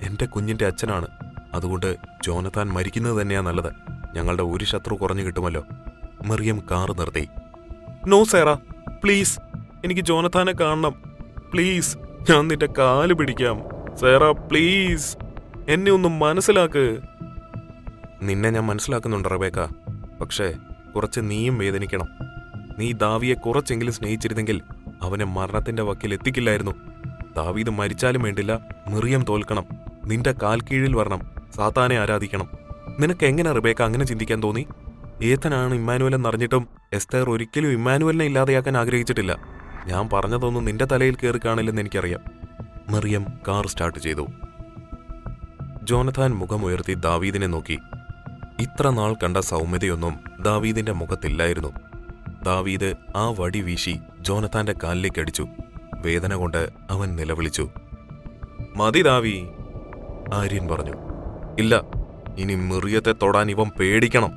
എന്റെ കുഞ്ഞിന്റെ അച്ഛനാണ്. അതുകൊണ്ട് ജോനഥാൻ മരിക്കുന്നത് തന്നെയാ നല്ലത്. ഞങ്ങളുടെ ഒരു ശത്രു കുറഞ്ഞു കിട്ടുമല്ലോ. മറിയം കാറ് നിർത്തി. നോ സേറ, പ്ലീസ്, എനിക്ക് ജോനഥാനെ കാണണം. പ്ലീസ്, ഞാൻ നിന്റെ കാല് പിടിക്കാം. സേറ പ്ലീസ്, എന്നെ ഒന്നും മനസ്സിലാക്ക്. നിന്നെ ഞാൻ മനസ്സിലാക്കുന്നുണ്ട് റബേക്ക, പക്ഷേ കുറച്ച് നീയും വേദനിക്കണം. നീ ദാവിയെ കുറച്ചെങ്കിലും സ്നേഹിച്ചിരുന്നെങ്കിൽ അവനെ മരണത്തിന്റെ വക്കിൽ എത്തിക്കില്ലായിരുന്നു. ദാവീദ് മരിച്ചാലും വേണ്ടില്ല, മിറിയം തോൽക്കണം, നിന്റെ കാൽ കീഴിൽ വരണം, സാത്താനെ ആരാധിക്കണം. നിനക്ക് എങ്ങനെ റിബേക്ക അങ്ങനെ ചിന്തിക്കാൻ തോന്നി? ഏത്തനാണ് ഇമ്മാനുവലെന്നറിഞ്ഞിട്ടും എസ്തേർ ഒരിക്കലും ഇമ്മാനുവലിനെ ഇല്ലാതെയാക്കാൻ ആഗ്രഹിച്ചിട്ടില്ല. ഞാൻ പറഞ്ഞതൊന്നും നിന്റെ തലയിൽ കയറി കാണില്ലെന്ന് എനിക്കറിയാം. മറിയം കാർ സ്റ്റാർട്ട് ചെയ്തു. ജോനഥാൻ മുഖമുയർത്തി ദാവീദിനെ നോക്കി. ഇത്ര നാൾ കണ്ട സൗമ്യതയൊന്നും ദാവീദിന്റെ മുഖത്തില്ലായിരുന്നു. ദാവീദ് ആ വടി വീശി ജോനഥാന്റെ കാലിലേക്ക് അടിച്ചു. വേദന കൊണ്ട് അവൻ നിലവിളിച്ചു. മതി ദാവി, ആര്യൻ പറഞ്ഞു. ഇല്ല, ഇനി മിറിയത്തെ തൊടാൻ ഇവൻ പേടിക്കണം.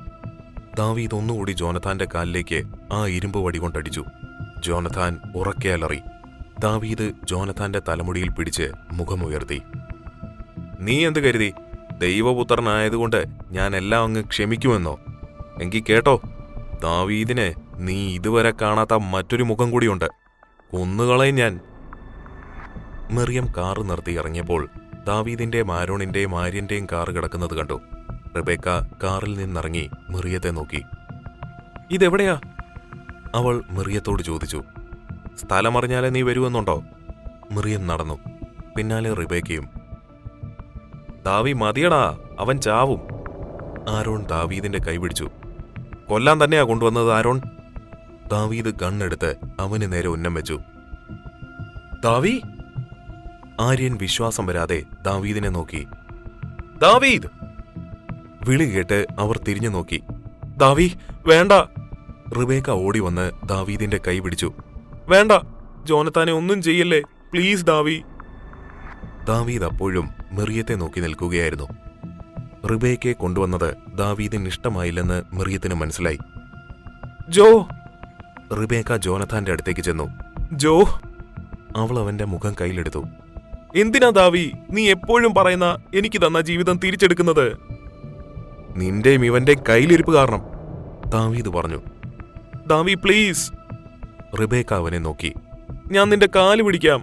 ദാവീദ് ഒന്നുകൂടി ജോനഥാന്റെ കാലിലേക്ക് ആ ഇരുമ്പ് വടി കൊണ്ടടിച്ചു. ജോനഥാൻ ഉറക്കെ അലറി. ദാവീദ് ജോനഥാന്റെ തലമുടിയിൽ പിടിച്ച് മുഖമുയർത്തി. നീ എന്ത് കരുതി? ദൈവപുത്രനായതുകൊണ്ട് ഞാൻ എല്ലാം അങ്ങ് ക്ഷമിക്കുമെന്നോ? എങ്കിൽ കേട്ടോ, ദാവീദിനെ നീ ഇതുവരെ കാണാത്ത മറ്റൊരു മുഖം കൂടിയുണ്ട്. കൊന്നുകളയും ഞാൻ. മറിയം കാറ് നിർത്തി ഇറങ്ങിയപ്പോൾ ദാവീദിന്റെ മാരോണിന്റെയും ആര്യന്റെയും കാറ് കിടക്കുന്നത് കണ്ടു. റിബേക്ക കാറിൽ നിന്നിറങ്ങി മിറിയത്തെ നോക്കി. ഇതെവിടെയാ? അവൾ മിറിയത്തോട് ചോദിച്ചു. സ്ഥലമറിഞ്ഞാലേ നീ വരുമെന്നുണ്ടോ? മിറിയം നടന്നു. പിന്നാലെ റിബേക്കയും. ദാവി മതിയടാ, അവൻ ചാവും. ആരോൺ ദാവീദിന്റെ കൈപിടിച്ചു. കൊല്ലാൻ തന്നെയാ കൊണ്ടുവന്നത് ആരോൺ. ദാവീദ് ഗണ്ണെടുത്ത് അവന് നേരെ ഉന്നം വെച്ചു. ദാവി! ആര്യൻ വിശ്വാസം വരാതെ ദാവീദിനെ നോക്കി. ദാവീദ്! വിളി കേട്ട് അവർ തിരിഞ്ഞു നോക്കി. ദാവി വേണ്ട! റിബേക്ക ഓടി വന്ന് ദാവീദിന്റെ കൈ പിടിച്ചു. വേണ്ട, ജോനത്താനെ ഒന്നും ചെയ്യല്ലേ, പ്ലീസ് ദാവി. ദാവീദ് അപ്പോഴും മിറിയത്തെ നോക്കി നിൽക്കുകയായിരുന്നു. റിബേക്കയെ കൊണ്ടുവന്നത് ദാവീദിന് ഇഷ്ടമായില്ലെന്ന് മിറിയത്തിന് മനസ്സിലായി. ജോ! റിബേക്ക ജോനഥാന്റെ അടുത്തേക്ക് ചെന്നു. ജോ, അവൾ അവന്റെ മുഖം കയ്യിലെടുത്തു. എന്തിനാ ദാവി നീ എപ്പോഴും പറയുന്ന എനിക്ക് തന്ന ജീവിതം തിരിച്ചെടുക്കുന്നത്? നിന്റെയും ഇവന്റെ കയ്യിലിരിപ്പ് കാരണം, ദാവീദ് പറഞ്ഞു. ദാവി പ്ലീസ്. റിബേക്ക അവനെ നോക്കി. ഞാൻ നിന്റെ കാല് പിടിക്കാം.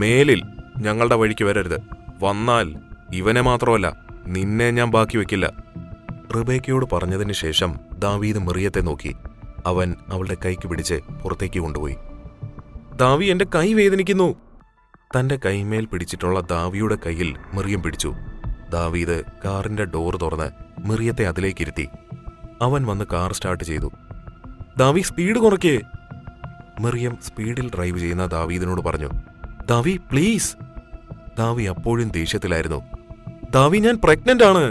മേലിൽ ഞങ്ങളുടെ വഴിക്ക് വരരുത്. വന്നാൽ ഇവനെ മാത്രമല്ല നിന്നെ ഞാൻ ബാക്കി വെക്കില്ല. റിബേക്കയോട് പറഞ്ഞതിന് ശേഷം ദാവീദ് മറിയത്തെ നോക്കി. അവൻ അവളുടെ കൈക്ക് പിടിച്ച് പുറത്തേക്ക് കൊണ്ടുപോയി. ദാവി എന്റെ കൈ വേദനിക്കുന്നു. തന്റെ കൈമേൽ പിടിച്ചിട്ടുള്ള ദാവിയുടെ കൈയിൽ മറിയം പിടിച്ചു. ദാവീദ് കാറിന്റെ ഡോർ തുറന്ന് മറിയത്തെ അതിലേക്കിരുത്തി. അവൻ വന്ന് കാർ സ്റ്റാർട്ട് ചെയ്തു. ദാവി സ്പീഡ് കുറയ്ക്കേ. മറിയം സ്പീഡിൽ ഡ്രൈവ് ചെയ്യുന്ന ദാവീദിനോട് പറഞ്ഞു. ദാവി പ്ലീസ്. ദാവി അപ്പോഴും ദേഷ്യത്തിലായിരുന്നു. ദാവി ഞാൻ പ്രഗ്നന്റ് ആണ്.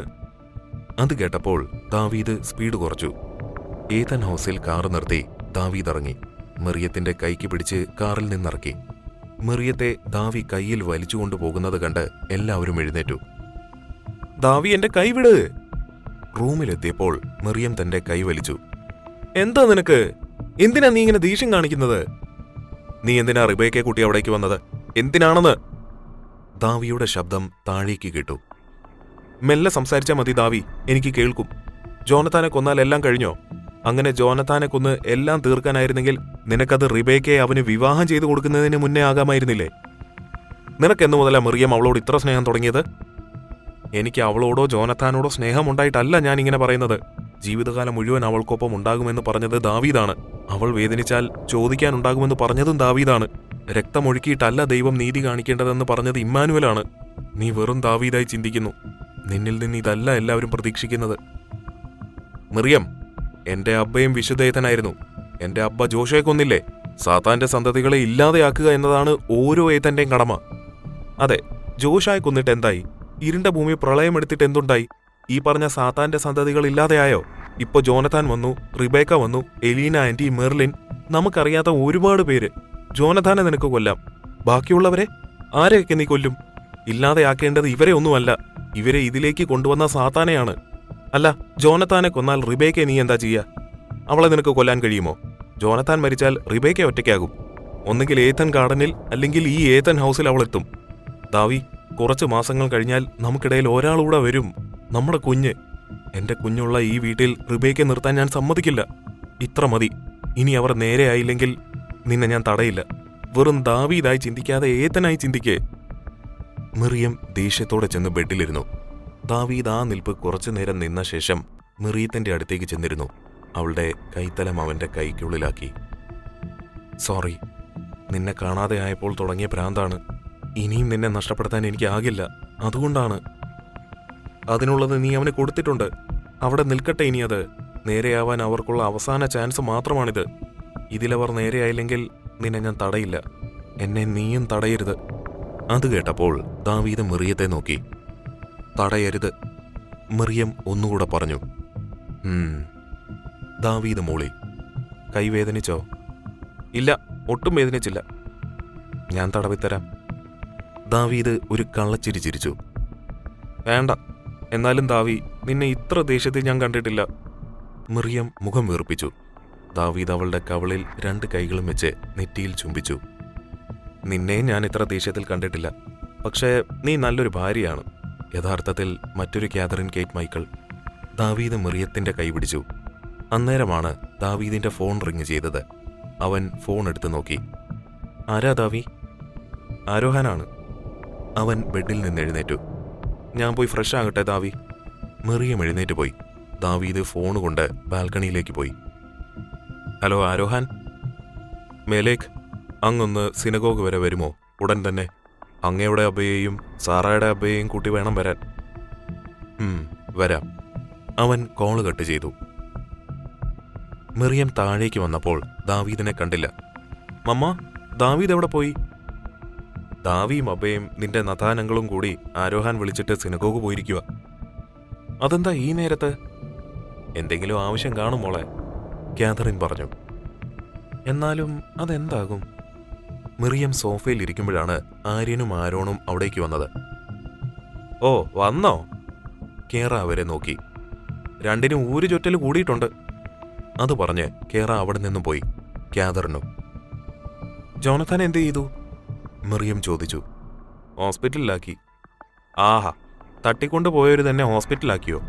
അത് കേട്ടപ്പോൾ ദാവീദ് സ്പീഡ് കുറച്ചു. ഏതൻ ഹൗസിൽ കാർ നിർത്തി ദാവീദ് ഇറങ്ങി. മറിയത്തിന്റെ കൈക്ക് പിടിച്ച് കാറിൽ നിന്നിറക്കി. മറിയത്തെ ദാവി കൈയിൽ വലിച്ചുകൊണ്ടു പോകുന്നത് കണ്ട് എല്ലാവരും എഴുന്നേറ്റു. ദാവി എന്റെ കൈ വിട്. റൂമിലെത്തിയപ്പോൾ മറിയം തന്റെ കൈ വലിച്ചു. എന്താ നിനക്ക്? എന്തിനാ നീ ഇങ്ങനെ ദേഷ്യം കാണിക്കുന്നത്? നീ എന്തിനാ റിബേക്കയെ കൂട്ടി അവിടേക്ക് വന്നത്? എന്തിനാണെന്ന്? ദാവിയുടെ ശബ്ദം താഴേക്ക് കേട്ടു. മെല്ലെ സംസാരിച്ചാൽ മതി ദാവി, എനിക്ക് കേൾക്കും. ജോനത്താനെ കൊന്നാൽ എല്ലാം കഴിഞ്ഞോ? അങ്ങനെ ജോനത്താനെ കൊന്ന് എല്ലാം തീർക്കാനായിരുന്നെങ്കിൽ നിനക്കത് റിബേക്കയെ അവന് വിവാഹം ചെയ്തു കൊടുക്കുന്നതിന് മുന്നേ ആകാമായിരുന്നില്ലേ? നിനക്കെന്നു മുതലാ മറിയം അവളോട് ഇത്ര സ്നേഹം തുടങ്ങിയത്? എനിക്ക് അവളോടോ ജോനത്താനോടോ സ്നേഹമുണ്ടായിട്ടല്ല ഞാൻ ഇങ്ങനെ പറയുന്നത്. ജീവിതകാലം മുഴുവൻ അവൾക്കൊപ്പം ഉണ്ടാകുമെന്ന് പറഞ്ഞത് ദാവീദാണ്. അവൾ വേദനിച്ചാൽ ചോദിക്കാനുണ്ടാകുമെന്ന് പറഞ്ഞതും ദാവീദാണ്. രക്തമൊഴുക്കിയിട്ടല്ല ദൈവം നീതി കാണിക്കേണ്ടതെന്ന് പറഞ്ഞത് ഇമ്മാനുവലാണ്. നീ വെറും ദാവീദായി ചിന്തിക്കുന്നു. നിന്നിൽ നിന്ന് ഇതല്ല എല്ലാവരും പ്രതീക്ഷിക്കുന്നത്. മറിയം, എന്റെ അബ്ബയും വിശുദ്ധേതനായിരുന്നു. എന്റെ അബ്ബ ജോഷയെ കൊന്നില്ലേ? സാത്താന്റെ സന്തതികളെ ഇല്ലാതെയാക്കുക എന്നതാണ് ഓരോ ഏതന്റെയും കടമ. അതെ, ജോഷായെ കൊന്നിട്ട് എന്തായി? ഇരുണ്ട ഭൂമി പ്രളയമെടുത്തിട്ട് എന്തുണ്ടായി? ഈ പറഞ്ഞ സാത്താന്റെ സന്തതികൾ ഇല്ലാതെയായോ? ഇപ്പൊ ജോനത്താൻ വന്നു, റിബേക്ക വന്നു, എലീന ആന്റി, മെർലിൻ, നമുക്കറിയാത്ത ഒരുപാട് പേര്. ജോനത്താനെ നിനക്ക് കൊല്ലാം. ബാക്കിയുള്ളവരെ ആരെയൊക്കെ നീ കൊല്ലും? ഇല്ലാതെയാക്കേണ്ടത് ഇവരെ ഒന്നുമല്ല, ഇവരെ ഇതിലേക്ക് കൊണ്ടുവന്ന സാത്താനെയാണ്. അല്ല, ജോനത്താനെ കൊന്നാൽ റിബേക്കയെ നീ എന്താ ചെയ്യുക? അവളെ നിനക്ക് കൊല്ലാൻ കഴിയുമോ? ജോനത്താൻ മരിച്ചാൽ റിബേക്ക ഒറ്റയ്ക്കാകും. ഒന്നുകിൽ ഏതൻ ഗാർഡനിൽ അല്ലെങ്കിൽ ഈ ഏതൻ ഹൗസിൽ അവളെത്തും. ദാവി, കുറച്ച് മാസങ്ങൾ കഴിഞ്ഞാൽ നമുക്കിടയിൽ ഒരാളൂടെ വരും, നമ്മുടെ കുഞ്ഞ്. എന്റെ കുഞ്ഞുള്ള ഈ വീട്ടിൽ റിബേക്കയെ നിർത്താൻ ഞാൻ സമ്മതിക്കില്ല. ഇത്ര മതി. ഇനി അവർ നേരെയായില്ലെങ്കിൽ നിന്നെ ഞാൻ തടയില്ല. വെറും ദാവീദായി ചിന്തിക്കാതെ ഏതനായി ചിന്തിക്കേ. മറിയം ദേഷ്യത്തോടെ ചെന്ന് ബെഡിലിരുന്നു. ദാവീദ് ആ നിൽപ്പ് കുറച്ചുനേരം നിന്ന ശേഷം മറിയത്തിന്റെ അടുത്തേക്ക് ചെന്നിരുന്നു. അവളുടെ കൈത്തലം അവന്റെ കൈക്കുള്ളിലാക്കി. സോറി, നിന്നെ കാണാതെ ആയപ്പോൾ തുടങ്ങിയ ഭ്രാന്താണ്. ഇനിയും നിന്നെ നഷ്ടപ്പെടുത്താൻ എനിക്കാകില്ല. അതുകൊണ്ടാണ്. അതിനുള്ളത് നീ അവന് കൊടുത്തിട്ടുണ്ട്. അവിടെ നിൽക്കട്ടെ. ഇനി അത് നേരെയാവാൻ അവർക്കുള്ള അവസാന ചാൻസ് മാത്രമാണിത്. ഇതിലവർ നേരെയായില്ലെങ്കിൽ നിന്നെ ഞാൻ തടയില്ല. എന്നെ നീയും തടയരുത്. അത് കേട്ടപ്പോൾ ദാവീദ് മറിയത്തെ നോക്കി. തടയരുത്, മറിയം ഒന്നുകൂടെ പറഞ്ഞു. ദാവീദ് മൂളി. കൈ വേദനിച്ചോ? ഇല്ല, ഒട്ടും വേദനിച്ചില്ല. ഞാൻ തടവിത്തരാം. ദാവീദ് ഒരു കള്ളച്ചിരി ചിരിച്ചു. വേണ്ട. എന്നാലും ദാവി, നിന്നെ ഇത്ര ദേഷ്യത്തിൽ ഞാൻ കണ്ടിട്ടില്ല. മറിയം മുഖം വീർപ്പിച്ചു. ദാവീദ് അവളുടെ കവളിൽ 2 കൈകളും വെച്ച് നെറ്റിയിൽ ചുംബിച്ചു. നിന്നെ ഞാൻ ഇത്ര ദേഷ്യത്തിൽ കണ്ടിട്ടില്ല. പക്ഷേ നീ നല്ലൊരു ഭാര്യയാണ്. യഥാർത്ഥത്തിൽ മറ്റൊരു കാതറിൻ കേറ്റ് മൈക്കിൾ. ദാവീദ് മറിയത്തിന്റെ കൈ പിടിച്ചു. അന്നേരമാണ് ദാവീദിന്റെ ഫോൺ റിങ് ചെയ്തത്. അവൻ ഫോൺ എടുത്തു നോക്കി. ആരാ ദാവി? ആരോഹാനാണ്. അവൻ ബെഡിൽ നിന്ന് എഴുന്നേറ്റു. ഞാൻ പോയി ഫ്രഷ് ആകട്ടെ ദാവി. മറിയം എഴുന്നേറ്റ് പോയി. ദാവീദ് ഫോൺ കൊണ്ട് ബാൽക്കണിയിലേക്ക് പോയി. ഹലോ ആരോഹാൻ. മേലേക്ക്, അങ്ങൊന്ന് സിനഗോഗ് വരെ വരുമോ? ഉടൻ തന്നെ. അങ്ങയുടെ അബ്ബയെയും സാറായുടെ അബ്ബയെയും കൂട്ടി വേണം വരാൻ. വരാം. അവൻ കോള് കട്ട് ചെയ്തു. മറിയം താഴേക്ക് വന്നപ്പോൾ ദാവീദിനെ കണ്ടില്ല. മമ്മ, ദാവീദ് എവിടെ പോയി? ദാവിയും അബ്ബയും നിന്റെ നഥാനങ്ങളും കൂടി ആരോഹാൻ വിളിച്ചിട്ട് സിനഗോഗ് പോയിരിക്കുക. അതെന്താ ഈ നേരത്ത്? എന്തെങ്കിലും ആവശ്യം കാണും മോളെ, കാതറിൻ പറഞ്ഞു. എന്നാലും അതെന്താകും? മറിയം സോഫയിൽ ഇരിക്കുമ്പോഴാണ് ആര്യനും ആരോണും അവിടേക്ക് വന്നത്. ഓ വന്നോ? കേറ അവരെ നോക്കി. രണ്ടിനും ഊരു ചുറ്റൽ കൂടിയിട്ടുണ്ട്. അത് പറഞ്ഞ് കേറ അവിടെ നിന്നും പോയി. ക്യാദറിനും. ജോണഥാൻ എന്ത് ചെയ്തു? മറിയം ചോദിച്ചു. ഹോസ്പിറ്റലിലാക്കി. ആഹാ, തട്ടിക്കൊണ്ടു പോയവര് തന്നെ ഹോസ്പിറ്റലിലാക്കിയോ?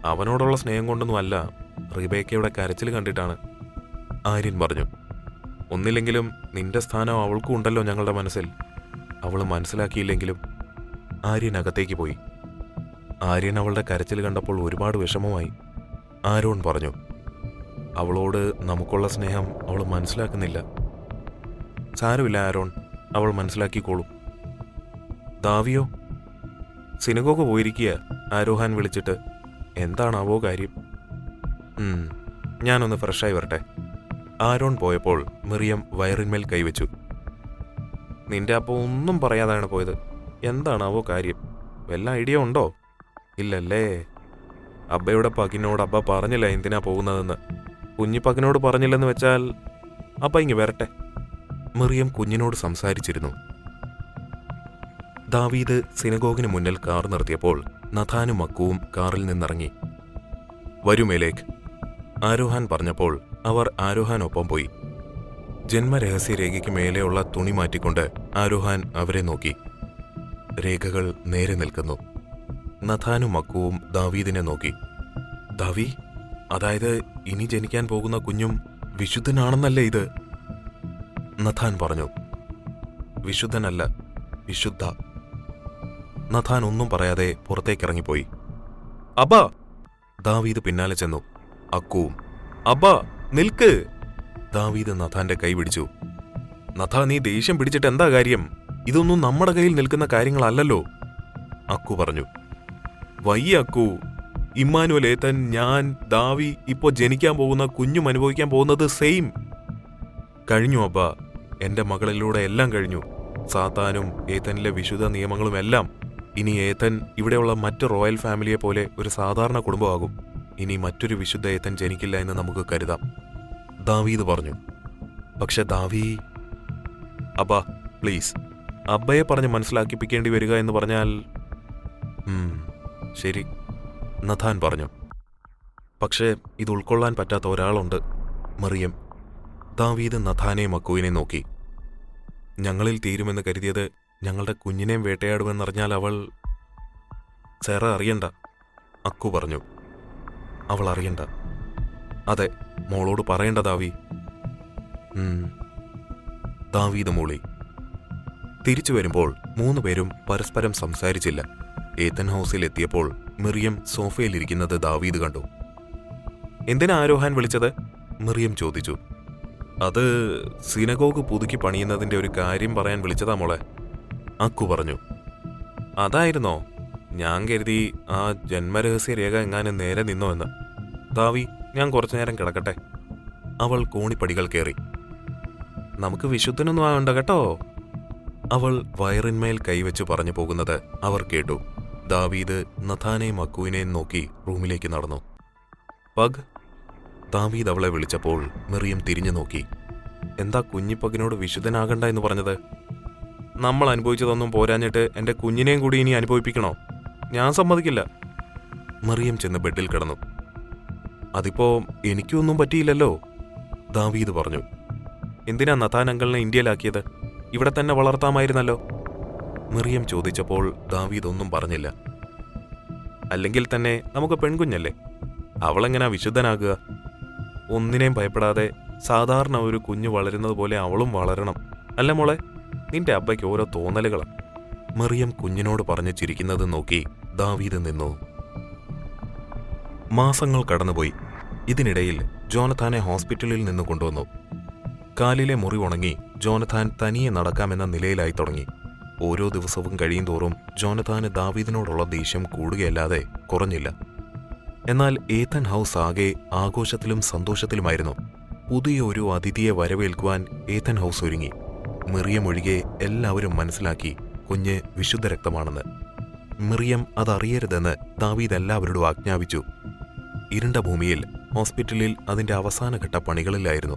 അവനോടുള്ള സ്നേഹം കൊണ്ടൊന്നുമല്ല, റിബേക്കയുടെ കരച്ചിൽ കണ്ടിട്ടാണ്. ആര്യൻ പറഞ്ഞു. ഒന്നില്ലെങ്കിലും നിന്റെ സ്ഥാനം അവൾക്കും ഉണ്ടല്ലോ ഞങ്ങളുടെ മനസ്സിൽ. അവൾ മനസ്സിലാക്കിയില്ലെങ്കിലും. ആര്യൻ അകത്തേക്ക് പോയി. ആര്യൻ അവളുടെ കരച്ചിൽ കണ്ടപ്പോൾ ഒരുപാട് വിഷമമായി. ആരോൺ പറഞ്ഞു. അവളോട് നമുക്കുള്ള സ്നേഹം അവൾ മനസ്സിലാക്കുന്നില്ല. സാരമില്ല ആരോൺ, അവൾ മനസ്സിലാക്കിക്കോളും. ദാവിയോ? സിനഗോഗ് പോയിരിക്കുക. ആരോഹാൻ വിളിച്ചിട്ട്. എന്താണാവോ കാര്യം? ഞാനൊന്ന് ഫ്രഷായി വരട്ടെ. ആരോൺ പോയപ്പോൾ മറിയം വയറിന്മേൽ കൈവച്ചു. നിന്റെ അപ്പ ഒന്നും പറയാതാണ് പോയത്. എന്താണാവോ കാര്യം? വല്ല ഐഡിയ ഉണ്ടോ? ഇല്ലല്ലേ? അബ്ബയുടെ പകിനോട് അബ്ബ പറഞ്ഞില്ല എന്തിനാ പോകുന്നതെന്ന്. കുഞ്ഞിപ്പകിനോട് പറഞ്ഞില്ലെന്ന് വെച്ചാൽ അബ്ബ ഇങ്ങ് വരട്ടെ. മറിയം കുഞ്ഞിനോട് സംസാരിച്ചിരുന്നു. ദാവീദ് സിനഗോഗിന് മുന്നിൽ കാർ നിർത്തിയപ്പോൾ നഥാനും മക്കുവും കാറിൽ നിന്നിറങ്ങി. വരൂ മേലേക്ക്, ആരോഹാൻ പറഞ്ഞപ്പോൾ അവർ ആരോഹാനൊപ്പം പോയി. ജന്മരഹസ്യരേഖയ്ക്ക് മേലെയുള്ള തുണി മാറ്റിക്കൊണ്ട് ആരോഹാൻ അവരെ നോക്കി. രേഖകൾ നേരെ നിൽക്കുന്നു. നഥാനും മക്കുവും ദാവീദിനെ നോക്കി. ദാവി, അതായത് ഇനി ജനിക്കാൻ പോകുന്ന കുഞ്ഞും വിശുദ്ധനാണെന്നല്ലേ ഇത്? നഥാൻ പറഞ്ഞു. വിശുദ്ധനല്ല, വിശുദ്ധ. നഥാൻ ഒന്നും പറയാതെ പുറത്തേക്കിറങ്ങിപ്പോയി. അബ്ബ! ദാവീദ് പിന്നാലെ ചെന്നു. അക്കുവും. അബ്ബ നിൽക്ക്! ദാവീദ് നഥാന്റെ കൈ പിടിച്ചു. നഥാ, നീ ദേഷ്യം പിടിച്ചിട്ട് എന്താ കാര്യം? ഇതൊന്നും നമ്മുടെ കയ്യിൽ നിൽക്കുന്ന കാര്യങ്ങളല്ലല്ലോ. അക്കു പറഞ്ഞു. വയ്യ അക്കു, ഇമ്മാനുവൽ ഏത്തൻ, ഞാൻ, ദാവി, ഇപ്പോ ജനിക്കാൻ പോകുന്ന കുഞ്ഞും അനുഭവിക്കാൻ പോകുന്നത് സെയിം. കഴിഞ്ഞു അബ്ബ, എന്റെ മകളിലൂടെ എല്ലാം കഴിഞ്ഞു. സാത്താനും ഏത്തനിലെ വിശുദ്ധ നിയമങ്ങളും എല്ലാം. ഇനി ഏത്തൻ ഇവിടെയുള്ള മറ്റ് റോയൽ ഫാമിലിയെ പോലെ ഒരു സാധാരണ കുടുംബമാകും. ഇനി മറ്റൊരു വിശുദ്ധ ഏത്തൻ ജനിക്കില്ല എന്ന് നമുക്ക് കരുതാം. ദാവീദ് പറഞ്ഞു. പക്ഷെ ദാവി... അബ്ബ പ്ലീസ്, അബ്ബയെ പറഞ്ഞ് മനസ്സിലാക്കിപ്പിക്കേണ്ടി വരിക എന്ന് പറഞ്ഞാൽ... ശരി, നഥാൻ പറഞ്ഞു. പക്ഷേ ഇത് ഉൾക്കൊള്ളാൻ പറ്റാത്ത ഒരാളുണ്ട്, മറിയം. ദാവീദ് നഥാനെ മക്കുവിനെ നോക്കി. ഞങ്ങളിൽ തീരുമെന്ന് കരുതിയത് ഞങ്ങളുടെ കുഞ്ഞിനെയും വേട്ടയാടുമെന്നറിഞ്ഞാൽ അവൾ... സെറ അറിയണ്ട, അക്കു പറഞ്ഞു. അവൾ അറിയണ്ട. അതെ, മോളോട് പറയേണ്ട ദാവി. ദാവീദ് മൂളി. തിരിച്ചു വരുമ്പോൾ 3 പേരും പരസ്പരം സംസാരിച്ചില്ല. ഏത്തൻ ഹൗസിൽ എത്തിയപ്പോൾ മിറിയം സോഫയിലിരിക്കുന്നത് ദാവീദ് കണ്ടു. എന്തിനാ ആരോഹാൻ വിളിച്ചത്? മിറിയം ചോദിച്ചു. അത് സിനഗോഗ് പുതുക്കി പണിയുന്നതിന്റെ ഒരു കാര്യം പറയാൻ വിളിച്ചതാ മോളെ, അക്കു പറഞ്ഞു. അതായിരുന്നോ? ഞാൻ കരുതി ആ ജന്മരഹസ്യ രേഖ എങ്ങാനും നേരെ നിന്നോ എന്ന്. ദാവി, ഞാൻ കുറച്ചുനേരം കിടക്കട്ടെ. അവൾ കോണിപ്പടികൾ കയറി. നമുക്ക് വിശുദ്ധനൊന്നും ആവണ്ട കേട്ടോ. അവൾ വയറിന്മേൽ കൈവച്ചു പറഞ്ഞു പോകുന്നത് അവർ കേട്ടു. ദാവീദ് നഥാനെയും മക്കുവിനെയും നോക്കി റൂമിലേക്ക് നടന്നു. പഗ്, ദാവീദ് അവളെ വിളിച്ചപ്പോൾ മിറിയം തിരിഞ്ഞു നോക്കി. എന്താ കുഞ്ഞിപ്പകിനോട് വിശുദ്ധനാകണ്ട എന്ന് പറഞ്ഞത്? നമ്മൾ അനുഭവിച്ചതൊന്നും പോരാഞ്ഞിട്ട് എന്റെ കുഞ്ഞിനെയും കൂടി ഇനി അനുഭവിപ്പിക്കണോ? ഞാൻ സമ്മതിക്കില്ല. മറിയം ചെന്ന് ബെഡിൽ കിടന്നു. അതിപ്പോ എനിക്കൊന്നും പറ്റിയില്ലല്ലോ, ദാവീദ് പറഞ്ഞു. എന്തിനാ നഥാൻ അങ്കിളിനെ ഇന്ത്യയിലാക്കിയത്? ഇവിടെ തന്നെ വളർത്താമായിരുന്നല്ലോ. മറിയം ചോദിച്ചപ്പോൾ ദാവീദ് ഒന്നും പറഞ്ഞില്ല. അല്ലെങ്കിൽ തന്നെ നമുക്ക് പെൺകുഞ്ഞല്ലേ, അവളെങ്ങനാ വിശുദ്ധനാകുക? ഒന്നിനെയും ഭയപ്പെടാതെ സാധാരണ ഒരു കുഞ്ഞു വളരുന്നത് പോലെ അവളും വളരണം, അല്ല മോളെ? നിന്റെ അബ്ബയ്ക്ക് ഓരോ തോന്നലുകളാ. മറിയം കുഞ്ഞിനോട് പറഞ്ഞു ചിരിക്കുന്നത് നോക്കി ദാവീദ് നിന്നു. മാസങ്ങൾ കടന്നുപോയി. ഇതിനിടയിൽ ജോനഥാനെ ഹോസ്പിറ്റലിൽ നിന്ന് കൊണ്ടുവന്നു. കാലിലെ മുറി ഉണങ്ങി ജോനഥാൻ തനിയെ നടക്കാമെന്ന നിലയിലായി തുടങ്ങി. ഓരോ ദിവസവും കഴിയുന്തോറും ജോനഥാന് ദാവീദിനോടുള്ള ദേഷ്യം കൂടുകയല്ലാതെ കുറഞ്ഞില്ല. എന്നാൽ ഏത്തൻ ഹൗസ് ആകെ ആഘോഷത്തിലും സന്തോഷത്തിലുമായിരുന്നു. പുതിയ ഒരു അതിഥിയെ വരവേൽക്കുവാൻ ഏത്തൻ ഹൗസ് ഒരുങ്ങി. മിറിയം ഒഴികെ എല്ലാവരും മനസ്സിലാക്കി കുഞ്ഞ് വിശുദ്ധ രക്തമാണെന്ന്. മിറിയം അതറിയരുതെന്ന് ദാവീദ് എല്ലാവരോടും ആജ്ഞാപിച്ചു. ഇരുണ്ട ഭൂമിയിൽ ഹോസ്പിറ്റലിൽ അതിന്റെ അവസാനഘട്ട പണികളിലായിരുന്നു.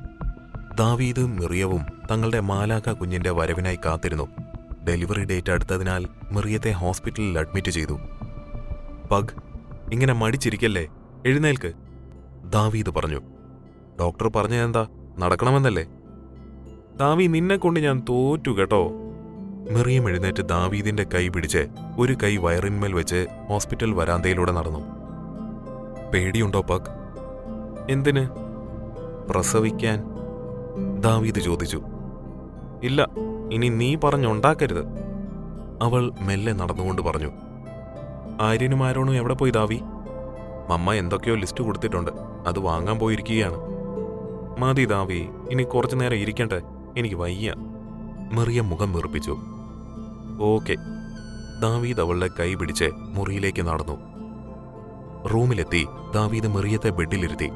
ദാവീദും മിറിയവും തങ്ങളുടെ മാലാഖ കുഞ്ഞിന്റെ വരവിനായി കാത്തിരുന്നു. ഡെലിവറി ഡേറ്റ് അടുത്തതിനാൽ മിറിയത്തെ ഹോസ്പിറ്റലിൽ അഡ്മിറ്റ് ചെയ്തു. പഗ്, ഇങ്ങനെ മടിച്ചിരിക്കല്ലേ, എഴുന്നേൽക്ക്, ദാവീദ് പറഞ്ഞു. ഡോക്ടർ പറഞ്ഞതെന്താ? നടക്കണമെന്നല്ലേ? ദാവി, നിന്നെ കൊണ്ട് ഞാൻ തോറ്റു കേട്ടോ. മെറിയം എഴുന്നേറ്റ് ദാവീദിന്റെ കൈ പിടിച്ച് ഒരു കൈ വയറിന്മേൽ വെച്ച് ഹോസ്പിറ്റൽ വരാന്തയിലൂടെ നടന്നു. പേടിയുണ്ടോ പഗ്? എന്തിന്? പ്രസവിക്കാൻ? ദാവീദ് ചോദിച്ചു. ഇല്ല, ഇനി നീ പറഞ്ഞുണ്ടാക്കരുത്, അവൾ മെല്ലെ നടന്നുകൊണ്ട് പറഞ്ഞു. ആര്യനും ആരോണും എവിടെ പോയി ദാവി? മമ്മ എന്തൊക്കെയോ ലിസ്റ്റ് കൊടുത്തിട്ടുണ്ട്, അത് വാങ്ങാൻ പോയിരിക്കുകയാണ്. മതി ദാവി, ഇനി കുറച്ചു നേരം ഇരിക്കട്ടെ, എനിക്ക് വയ്യ. മെറിയം മുഖം വീർപ്പിച്ചു. ഓക്കെ. ദാവീദ് അവളുടെ കൈ പിടിച്ച് മുറിയിലേക്ക് നടന്നു. റൂമിലെത്തി ദാവീദ് മെറിയത്തെ ബെഡിലിരുത്തി.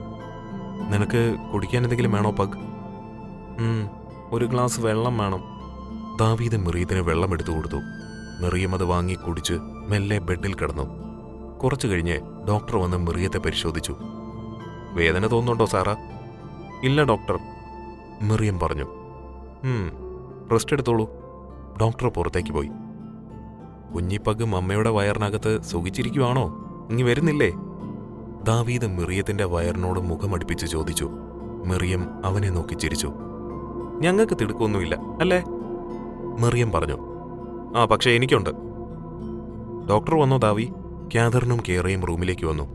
നിനക്ക് കുടിക്കാൻ എന്തെങ്കിലും വേണോ പഗ്? ഒരു ഗ്ലാസ് വെള്ളം വേണം. ദാവീദ് മെറിയത്തിന് വെള്ളം എടുത്തു കൊടുത്തു. മെറിയം അത് വാങ്ങി കുടിച്ച് മെല്ലെ ബെഡിൽ കിടന്നു. കുറച്ചു കഴിഞ്ഞ് ഡോക്ടർ വന്ന് മെറിയത്തെ പരിശോധിച്ചു. വേദന തോന്നുന്നുണ്ടോ സാറാ? ഇല്ല ഡോക്ടർ, മെറിയം പറഞ്ഞു. റെസ്റ്റ് എടുത്തോളൂ. ഡോക്ടർ പുറത്തേക്ക് പോയി. കുഞ്ഞിപ്പഗ് അമ്മയുടെ വയറിനകത്ത് സുഖിച്ചിരിക്കുവാണോ? ഇനി വരുന്നില്ലേ? ദാവീദ് മെറിയത്തിന്റെ വയറിനോട് മുഖമടുപ്പിച്ച് ചോദിച്ചു. മെറിയം അവനെ നോക്കി ചിരിച്ചു. ഞങ്ങൾക്ക് തിടുക്കൊന്നുമില്ല അല്ലേ? മെറിയം പറഞ്ഞു. ആ, പക്ഷേ എനിക്കുണ്ട്. ഡോക്ടർ വന്നോ ദാവി? ക്യാദറിനും കേറയും റൂമിലേക്ക് വന്നു.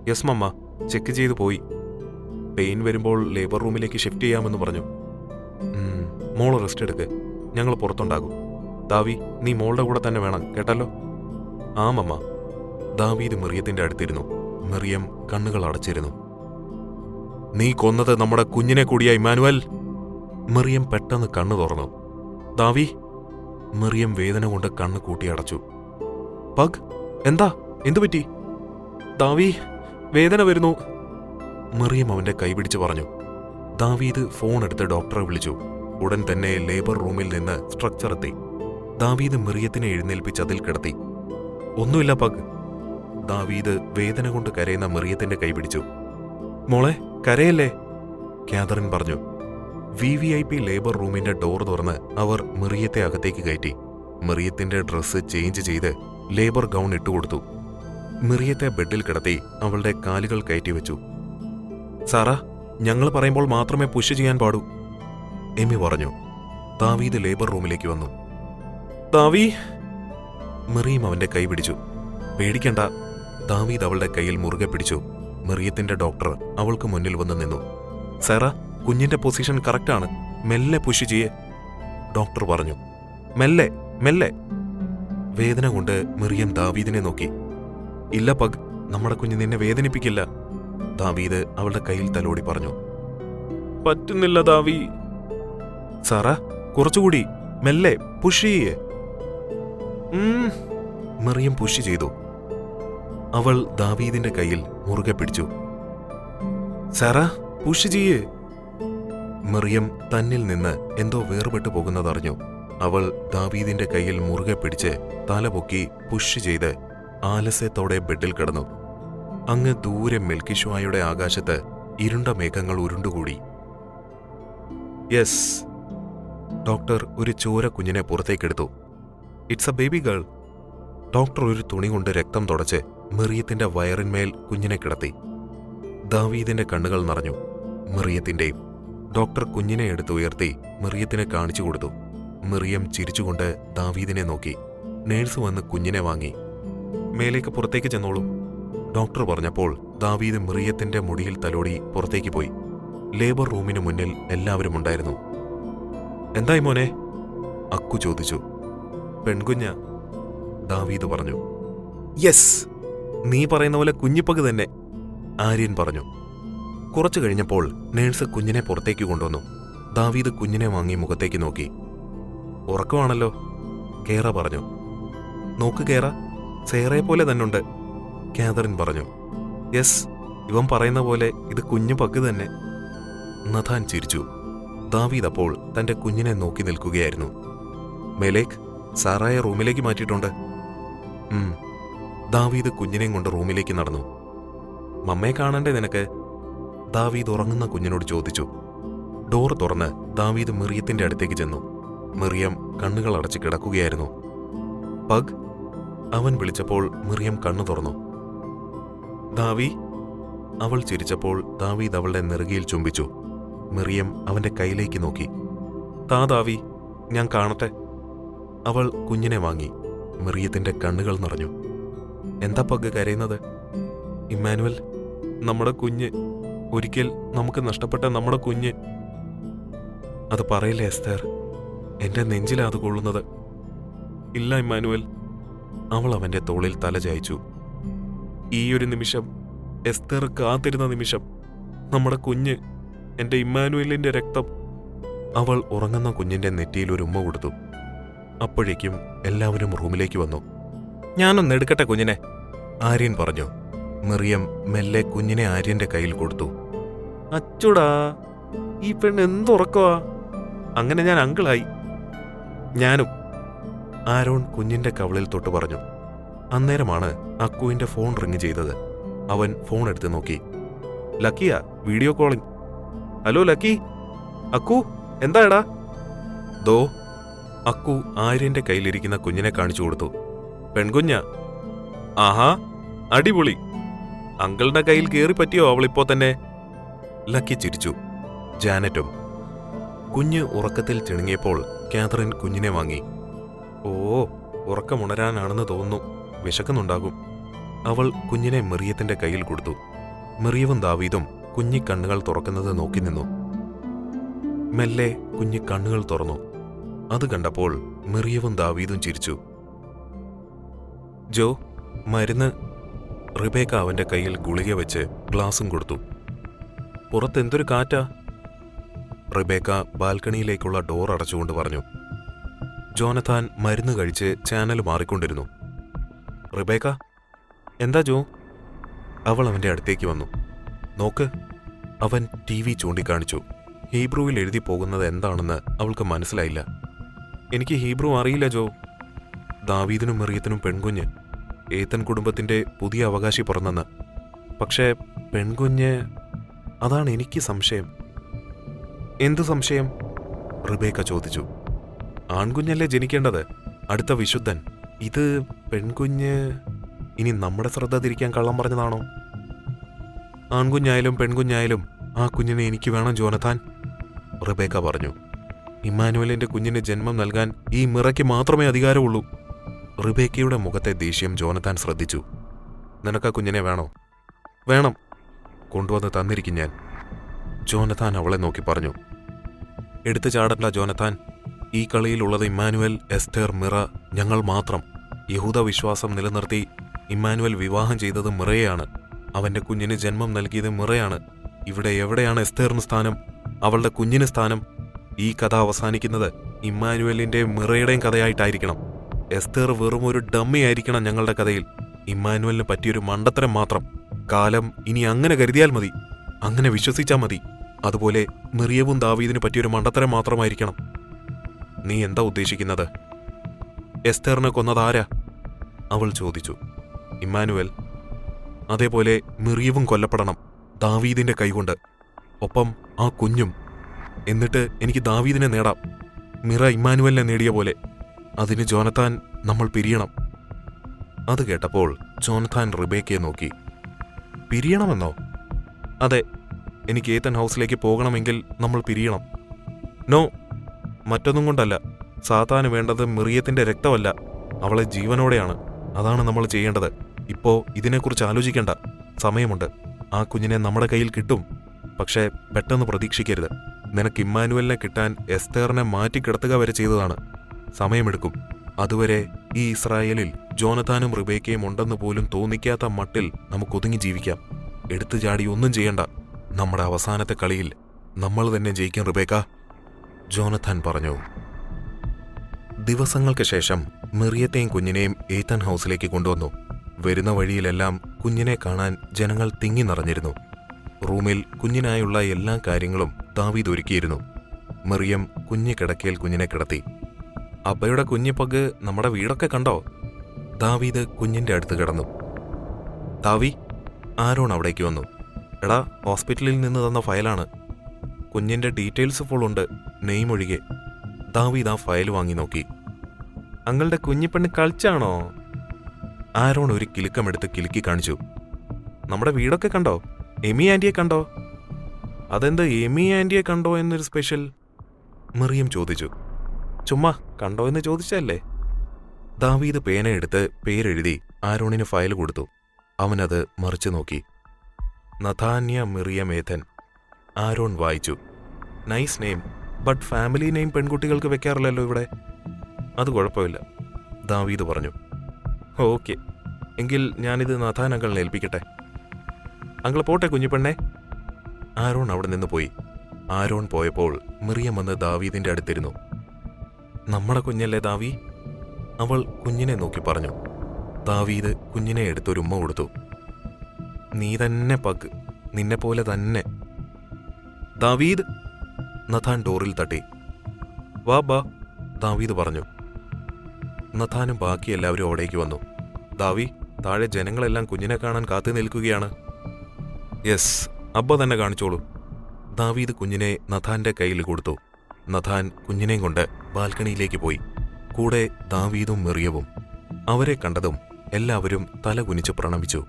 യെസ് മമ്മ, ചെക്ക് ചെയ്തു പോയി. പെയിൻ വരുമ്പോൾ ലേബർ റൂമിലേക്ക് ഷിഫ്റ്റ് ചെയ്യാമെന്ന് പറഞ്ഞു. മോള് റെസ്റ്റ് എടുക്ക്, ഞങ്ങൾ പുറത്തുണ്ടാകും. ദാവി, നീ മോളുടെ കൂടെ തന്നെ വേണം കേട്ടല്ലോ? ആ മമ്മ. ദാവീദ് മെറിയത്തിന്റെ അടുത്തിരുന്നു. മെറിയം കണ്ണുകൾ അടച്ചിരുന്നു. നീ കൊന്നത് നമ്മുടെ കുഞ്ഞിനെ കൂടിയാ ഇമ്മാനുവൽ? മെറിയം പെട്ടെന്ന് കണ്ണു തുറന്നു. ദാവി? മെറിയം വേദന കൊണ്ട് കണ്ണ് കൂട്ടിയടച്ചു. പഗ്, എന്താ? എന്തുപറ്റി? ദാവി, വേദന വരുന്നു. മെറിയം അവന്റെ കൈപിടിച്ച് പറഞ്ഞു. ദാവീദ് ഫോൺ എടുത്ത് ഡോക്ടറെ വിളിച്ചു. ഉടൻ തന്നെ ലേബർ റൂമിൽ നിന്ന് സ്ട്രക്ചർ എത്തി. ദാവീദ് മെറിയത്തിനെ എഴുന്നേൽപ്പിച്ച് അതിൽ കിടത്തി. ഒന്നുമില്ല പഗ്. ദാവീദ് വേദന കൊണ്ട് കരയുന്ന മെറിയത്തിന്റെ കൈപിടിച്ചു. മോളെ, കരയല്ലേ? ക്യാതറിൻ പറഞ്ഞു. VVIP ലേബർ റൂമിന്റെ ഡോർ തുറന്ന് അവർ മെറിയത്തെ അകത്തേക്ക് കയറ്റി. മെറിയത്തിന്റെ ഡ്രസ്സ് ചേഞ്ച് ചെയ്ത് ലേബർ ഗൗൺ ഇട്ടുകൊടുത്തു. മെറിയത്തെ ബെഡിൽ കിടത്തി അവളുടെ കാലുകൾ കയറ്റിവെച്ചു. സാറാ, ഞങ്ങൾ പറയുമ്പോൾ മാത്രമേ പുഷ് ചെയ്യാൻ പാടൂ, എമി പറഞ്ഞു. ദാവീദ് ലേബർ റൂമിലേക്ക് വന്നു. ദാവി? മെറിയം അവന്റെ കൈ പിടിച്ചു. പേടിക്കണ്ട. ദാവീദ് അവളുടെ കയ്യിൽ മുറുകെ പിടിച്ചു. മെറിയത്തിന്റെ ഡോക്ടർ അവൾക്ക് മുന്നിൽ വന്ന് നിന്നു. സാറാ, കുഞ്ഞിന്റെ പൊസിഷൻ കറക്റ്റാണ്, മെല്ലെ പുഷ് ചെയ്യേ, ഡോക്ടർ പറഞ്ഞു. മെല്ലെ മെല്ലെ. വേദന കൊണ്ട് മെറിയം ദാവീദിനെ നോക്കി. ഇല്ല പഗ്, നമ്മുടെ കുഞ്ഞ് നിന്നെ വേദനിപ്പിക്കില്ല, ദാവീദ് അവളുടെ കയ്യിൽ തലോടി പറഞ്ഞു. പറ്റുന്നില്ല ദാവി. സാറാ, കുറച്ചുകൂടി മെല്ലെ പുഷ് ചെയ്യേ. മെറിയം പുഷ് ചെയ്തു. അവൾ ദാവീദിന്റെ കയ്യിൽ മുറുകെ പിടിച്ചു. സാറാ, പുഷ് ചെയ്യേ. മെറിയം തന്നിൽ നിന്ന് എന്തോ വേർപെട്ടു പോകുന്നതറിഞ്ഞു. അവൾ ദാവീദിന്റെ കയ്യിൽ മുറുകെ പിടിച്ച് തലപൊക്കി പുഷ് ചെയ്ത് ആലസ്യത്തോടെ ബെഡിൽ കിടന്നു. അങ്ങ് ദൂരെ മെൽക്കിഷ്വായുടെ ആകാശത്ത് ഇരുണ്ട മേഘങ്ങൾ ഉരുണ്ടുകൂടി. യെസ്. ഡോക്ടർ ഒരു ചോര കുഞ്ഞിനെ പുറത്തേക്കെടുത്തു. It's a baby girl. Doctor ഒരു തുണി കൊണ്ട് രക്തം തുടച്ച് മെറിയത്തിന്റെ വയറിന്മേൽ കുഞ്ഞിനെ കിടത്തി. ദാവീദിന്റെ കണ്ണുകൾ നിറഞ്ഞു, മെറിയത്തിന്റെയും. ഡോക്ടർ കുഞ്ഞിനെ എടുത്ത് ഉയർത്തി മെറിയത്തിനെ കാണിച്ചു കൊടുത്തു. മെറിയം ചിരിച്ചുകൊണ്ട് ദാവീദിനെ നോക്കി. നേഴ്സ് വന്ന് കുഞ്ഞിനെ വാങ്ങി. മേലേക്ക് പുറത്തേക്ക് ചെന്നോളൂ, ഡോക്ടർ പറഞ്ഞപ്പോൾ ദാവീദ് മെറിയത്തിന്റെ മുടിയിൽ തലോടി പുറത്തേക്ക് പോയി. ലേബർ റൂമിന് മുന്നിൽ എല്ലാവരും ഉണ്ടായിരുന്നു. എന്തായി മോനെ? അക്കു ചോദിച്ചു. പെൺകുഞ്ഞ, ദാവീദ് പറഞ്ഞു. യെസ്, നീ പറയുന്ന പോലെ കുഞ്ഞിപ്പക് തന്നെ, ആര്യൻ പറഞ്ഞു. കുറച്ചു കഴിഞ്ഞപ്പോൾ നേഴ്സ് കുഞ്ഞിനെ പുറത്തേക്ക് കൊണ്ടുവന്നു. ദാവീദ് കുഞ്ഞിനെ വാങ്ങി മുഖത്തേക്ക് നോക്കി. ഉറക്കമാണല്ലോ, കേറ പറഞ്ഞു. നോക്ക് കേറ, സേറയെ പോലെ തന്നുണ്ട്, കാതറിൻ പറഞ്ഞു. യെസ്, ഇവൻ പറയുന്ന പോലെ ഇത് കുഞ്ഞു പഗ് തന്നെ, നഥാൻ ചിരിച്ചു. ദാവീദ് അപ്പോൾ തന്റെ കുഞ്ഞിനെ നോക്കി നിൽക്കുകയായിരുന്നു. മെലേക്ക്, സാറായ റൂമിലേക്ക് മാറ്റിയിട്ടുണ്ട്. ദാവീദ് കുഞ്ഞിനെയും കൊണ്ട് റൂമിലേക്ക് നടന്നു. മമ്മയെ കാണണ്ടേ നിനക്ക്? ദാവീദ് ഉറങ്ങുന്ന കുഞ്ഞിനോട് ചോദിച്ചു. ഡോർ തുറന്ന് ദാവീദ് മെറിയത്തിന്റെ അടുത്തേക്ക് ചെന്നു. മെറിയം കണ്ണുകൾ അടച്ച് കിടക്കുകയായിരുന്നു. പഗ്, അവൻ വിളിച്ചപ്പോൾ മെറിയം കണ്ണു തുറന്നു. ദാവി? അവൾ ചിരിച്ചപ്പോൾ ദാവീദ് അവളുടെ നെറുകയിൽ ചുംബിച്ചു. മിറിയം അവന്റെ കൈയിലേക്ക് നോക്കി. താ ദാവി, ഞാൻ കാണട്ടെ. അവൾ കുഞ്ഞിനെ വാങ്ങി. മിറിയത്തിന്റെ കണ്ണുകൾ നിറഞ്ഞു. എന്താ പഗ് കരയുന്നത്? ഇമ്മാനുവൽ, നമ്മുടെ കുഞ്ഞ്, ഒരിക്കൽ നമുക്ക് നഷ്ടപ്പെട്ട നമ്മുടെ കുഞ്ഞ്. അത് പറയില്ലേ എസ്തേർ, എന്റെ നെഞ്ചിലാ അത് കൊള്ളുന്നത്. ഇല്ല ഇമ്മാനുവൽ. അവൾ അവന്റെ തോളിൽ തല ചായ്ച്ചു. ഈയൊരു നിമിഷം, എസ്തേർ കാത്തിരുന്ന നിമിഷം, നമ്മുടെ കുഞ്ഞ്, എന്റെ ഇമ്മാനുവലിന്റെ രക്തം. അവൾ ഉറങ്ങുന്ന കുഞ്ഞിന്റെ നെറ്റിയിൽ ഒരു ഉമ്മ കൊടുത്തു. അപ്പോഴേക്കും എല്ലാവരും റൂമിലേക്ക് വന്നു. ഞാനൊന്ന് എടുക്കട്ടെ കുഞ്ഞിനെ, ആര്യൻ പറഞ്ഞു. മിറിയം മെല്ലെ കുഞ്ഞിനെ ആര്യന്റെ കയ്യിൽ കൊടുത്തു. അച്ചുടാ, ഈ പെണ്ണ് എന്തുറക്കവാ. അങ്ങനെ ഞാൻ അങ്കിളായി. ഞാനും, ആരോൺ കുഞ്ഞിന്റെ കവളിൽ തൊട്ട് പറഞ്ഞു. അന്നേരമാണ് അക്കുവിന്റെ ഫോൺ റിങ് ചെയ്തത്. അവൻ ഫോൺ എടുത്ത് നോക്കി. ലക്കിയാ, video calling. Hello Lucky. Akku, എന്താടാ? ദോ. അക്കു ആര്യന്റെ കയ്യിലിരിക്കുന്ന കുഞ്ഞിനെ കാണിച്ചു കൊടുത്തു. പെൺകുഞ്ഞ. ആഹാ, അടിപൊളി. അങ്കിളുടെ കയ്യിൽ കയറി പറ്റിയോ അവളിപ്പോ തന്നെ? ലക്കി ചിരിച്ചു. ജാനറ്റും. കുഞ്ഞ് ഉറക്കത്തിൽ ചിണുങ്ങിയപ്പോൾ കാതറിൻ കുഞ്ഞിനെ വാങ്ങി. ഓ, ഉറക്കമുണരാനാണെന്ന് തോന്നുന്നു. വിശക്കുന്നുണ്ടാകും. അവൾ കുഞ്ഞിനെ മിറിയത്തിന്റെ കയ്യിൽ കൊടുത്തു. മിറിയവും ദാവീദും കുഞ്ഞി കണ്ണുകൾ തുറക്കുന്നത് നോക്കി നിന്നു. മെല്ലെ കുഞ്ഞി കണ്ണുകൾ തുറന്നു. അത് കണ്ടപ്പോൾ മിറിയവും ദാവീദും ചിരിച്ചു. ജോ, മരുന്ന്. റിബേക്ക അവന്റെ കയ്യിൽ ഗുളിക വെച്ച് ഗ്ലാസും കൊടുത്തു. പുറത്തെന്തൊരു കാറ്റാ. റിബേക്ക ബാൽക്കണിയിലേക്കുള്ള ഡോർ അടച്ചുകൊണ്ട് പറഞ്ഞു. ജോനഥാൻ മരുന്ന് കഴിച്ച് ചാനൽ മാറിക്കൊണ്ടിരുന്നു. റിബേക്ക, എന്താ ജോ? അവൾ അവന്റെ അടുത്തേക്ക് വന്നു. നോക്ക്. അവൻ TV ചൂണ്ടിക്കാണിച്ചു. ഹീബ്രുവിൽ എഴുതി പോകുന്നത് എന്താണെന്ന് അവൾക്ക് മനസ്സിലായില്ല. എനിക്ക് ഹീബ്രു അറിയില്ല ജോ. ദാവീദിനും മറിയത്തിനും പെൺകുഞ്ഞ്, ഏത്തൻ കുടുംബത്തിന്റെ പുതിയ അവകാശി പിറന്നെന്ന്. പക്ഷേ പെൺകുഞ്ഞ്, അതാണ് എനിക്ക് സംശയം. എന്തു സംശയം? റിബേക്ക ചോദിച്ചു. ആൺകുഞ്ഞല്ലേ ജനിക്കേണ്ടത്, അടുത്ത വിശുദ്ധൻ. ഇത് പെൺകുഞ്ഞ്. ഇനി നമ്മുടെ ശ്രദ്ധ തിരിക്കാൻ കള്ളം പറഞ്ഞതാണോ? ആൺകുഞ്ഞായാലും പെൺകുഞ്ഞായാലും ആ കുഞ്ഞിനെ എനിക്ക് വേണം ജോനഥാൻ, റിബേക്ക പറഞ്ഞു. ഇമ്മാനുവലിന്റെ കുഞ്ഞിന് ജന്മം നൽകാൻ ഈ മിറയ്ക്ക് മാത്രമേ അധികാരമുള്ളൂ. റിബേക്കയുടെ മുഖത്തെ ദേഷ്യം ജോനഥാൻ ശ്രദ്ധിച്ചു. നിനക്കാ കുഞ്ഞിനെ വേണോ? വേണം. കൊണ്ടുവന്ന് തന്നിരിക്കും ഞാൻ, ജോനഥാൻ അവളെ നോക്കി പറഞ്ഞു. എടുത്തു ചാടണ്ട ജോനഥാൻ. ഈ കളിയിലുള്ളത് ഇമ്മാനുവൽ, എസ്തേർ, മിറ, ഞങ്ങൾ മാത്രം. യഹൂദ വിശ്വാസം നിലനിർത്തി ഇമ്മാനുവൽ വിവാഹം ചെയ്തത് മിറയാണ്. അവന്റെ കുഞ്ഞിന് ജന്മം നൽകിയത് മിറയാണ്. ഇവിടെ എവിടെയാണ് എസ്തേറിന് സ്ഥാനം, അവളുടെ കുഞ്ഞിന് സ്ഥാനം? ഈ കഥ അവസാനിക്കുന്നത് ഇമ്മാനുവലിന്റെയും മിറയുടെയും കഥയായിട്ടായിരിക്കണം. എസ്തേർ വെറും ഒരു ഡമ്മി ആയിരിക്കണം ഞങ്ങളുടെ കഥയിൽ. ഇമ്മാനുവലിന് പറ്റിയൊരു മണ്ടത്തരം മാത്രം. കാലം ഇനി അങ്ങനെ കരുതിയാൽ മതി, അങ്ങനെ വിശ്വസിച്ചാൽ മതി. അതുപോലെ മിറിയവും ദാവീദിന് പറ്റിയൊരു മണ്ടത്തരം മാത്രമായിരിക്കണം. നീ എന്താ ഉദ്ദേശിക്കുന്നത്? എസ്തേറിനെ കൊന്നതാരാ? അവൾ ചോദിച്ചു. ഇമ്മാനുവൽ. അതേപോലെ മിറിയവും കൊല്ലപ്പെടണം, ദാവീദിന്റെ കൈകൊണ്ട്. ഒപ്പം ആ കുഞ്ഞും. എന്നിട്ട് എനിക്ക് ദാവീദിനെ നേടാം, മിറ ഇമ്മാനുവലിനെ നേടിയ പോലെ. അതിന് ജോനഥാൻ, നമ്മൾ പിരിയണം. അത് കേട്ടപ്പോൾ ജോനഥാൻ റിബേക്കയെ നോക്കി. പിരിയണമെന്നോ? അതെ, എനിക്ക് ഏത്തൻ ഹൗസിലേക്ക് പോകണമെങ്കിൽ നമ്മൾ പിരിയണം. നോ, മറ്റൊന്നും കൊണ്ടല്ല. സാത്താന് വേണ്ടത് മിറിയത്തിന്റെ രക്തമല്ല, അവളെ ജീവനോടെയാണ്. അതാണ് നമ്മൾ ചെയ്യേണ്ടത്. ഇപ്പോ ഇതിനെക്കുറിച്ച് ആലോചിക്കേണ്ട. സമയമുണ്ട്. ആ കുഞ്ഞിനെ നമ്മുടെ കയ്യിൽ കിട്ടും. പക്ഷേ പെട്ടെന്ന് പ്രതീക്ഷിക്കരുത്. നിനക്ക് ഇമ്മാനുവലിനെ കിട്ടാൻ എസ്തേറിനെ മാറ്റിക്കിടത്തുക വരെ ചെയ്തതാണ്. സമയമെടുക്കും. അതുവരെ ഈ ഇസ്രായേലിൽ ജോനഥാനും റിബേക്കയും ഉണ്ടെന്ന് പോലും തോന്നിക്കാത്ത മട്ടിൽ നമുക്ക് ഒതുങ്ങി ജീവിക്കാം. എടുത്തു ചാടി ഒന്നും ചെയ്യണ്ട. നമ്മുടെ അവസാനത്തെ കളിയിൽ നമ്മൾ തന്നെ ജയിക്കും റിബേക്ക, ജോനഥാൻ പറഞ്ഞു. ദിവസങ്ങൾക്ക് ശേഷം മിറിയത്തെയും കുഞ്ഞിനെയും ഏത്തൻ ഹൗസിലേക്ക് കൊണ്ടുവന്നു. വരുന്ന വഴിയിലെല്ലാം കുഞ്ഞിനെ കാണാൻ ജനങ്ങൾ തിങ്ങി നിറഞ്ഞിരുന്നു. റൂമിൽ കുഞ്ഞിനായുള്ള എല്ലാ കാര്യങ്ങളും ദാവീദ് ഒരുക്കിയിരുന്നു. മിറിയം കുഞ്ഞു കിടക്കയിൽ കുഞ്ഞിനെ കിടത്തി. അബ്ബയുടെ കുഞ്ഞിപ്പഗ് നമ്മുടെ വീടൊക്കെ കണ്ടോ? ദാവീദ് കുഞ്ഞിന്റെ അടുത്ത് കിടന്നു. ദാവി, ആരോൺ അവിടേക്ക് വന്നു. എടാ, ഹോസ്പിറ്റലിൽ നിന്ന് തന്ന ഫയലാണ്. കുഞ്ഞിന്റെ ഡീറ്റെയിൽസ് ഫുൾ ഉണ്ട്, നെയ്മ് ഒഴികെ. ദാവീദ് ആ ഫയൽ വാങ്ങി നോക്കി. അങ്ങളുടെ കുഞ്ഞിപ്പെണ്ണ് കളിച്ചാണോ? ആരോൺ ഒരു കിലുക്കമെടുത്ത് കിലുക്കി കാണിച്ചു. നമ്മുടെ വീടൊക്കെ കണ്ടോ? എമി ആൻറ്റിയെ കണ്ടോ? അതെന്ത് എമി ആൻറ്റിയെ കണ്ടോ എന്നൊരു സ്പെഷ്യൽ? മറിയം ചോദിച്ചു. ചുമ്മാ കണ്ടോ എന്ന് ചോദിച്ചല്ലേ. ദാവീദ് പേനയെടുത്ത് പേരെഴുതി ആരോണിന് ഫയൽ കൊടുത്തു. അവനത് മറിച്ചു നോക്കി. നഥാന്യ മിറിയം ഏഥൻ. ആരോൺ വായിച്ചു. Nice name, but family name പെൺകുട്ടികൾക്ക് വെക്കാറില്ലല്ലോ ഇവിടെ. അത് കുഴപ്പമില്ല, ദാവീദ് പറഞ്ഞു. ഓക്കെ, എങ്കിൽ ഞാനിത് നഥാൻ അങ്കിളിനെ ഏൽപ്പിക്കട്ടെ. അങ്കിൾ പോട്ടെ കുഞ്ഞിപ്പെണ്ണേ. ആരോൺ അവിടെ നിന്ന് പോയി. ആരോൺ പോയപ്പോൾ മിറിയം വന്ന് ദാവീദിന്റെ അടുത്തിരുന്നു. നമ്മുടെ കുഞ്ഞല്ലേ ദാവി? അവൾ കുഞ്ഞിനെ നോക്കി പറഞ്ഞു. ദാവീദ് കുഞ്ഞിനെ എടുത്തൊരു ഉമ്മ കൊടുത്തു. നീ തന്നെ പഗ്, നിന്നെപ്പോലെ തന്നെ. ദാവീദ്. നഥാൻ ഡോറിൽ തട്ടി. വാ ബാ, ദാവീദ് പറഞ്ഞു. നഥാനും ബാക്കി എല്ലാവരും അവിടേക്ക് വന്നു. ദാവി, താഴെ ജനങ്ങളെല്ലാം കുഞ്ഞിനെ കാണാൻ കാത്തു നിൽക്കുകയാണ്. യെസ്, അബ്ബ തന്നെ കാണിച്ചോളൂ. ദാവീദ് കുഞ്ഞിനെ നഥാന്റെ കയ്യിൽ കൊടുത്തു. നഥാൻ കുഞ്ഞിനെയും കൊണ്ട് ബാൽക്കണിയിലേക്ക് പോയി. കൂടെ ദാവീദും മിറിയവും. അവരെ കണ്ടതും എല്ലാവരും തല കുനിച്ച് പ്രണമിച്ചു.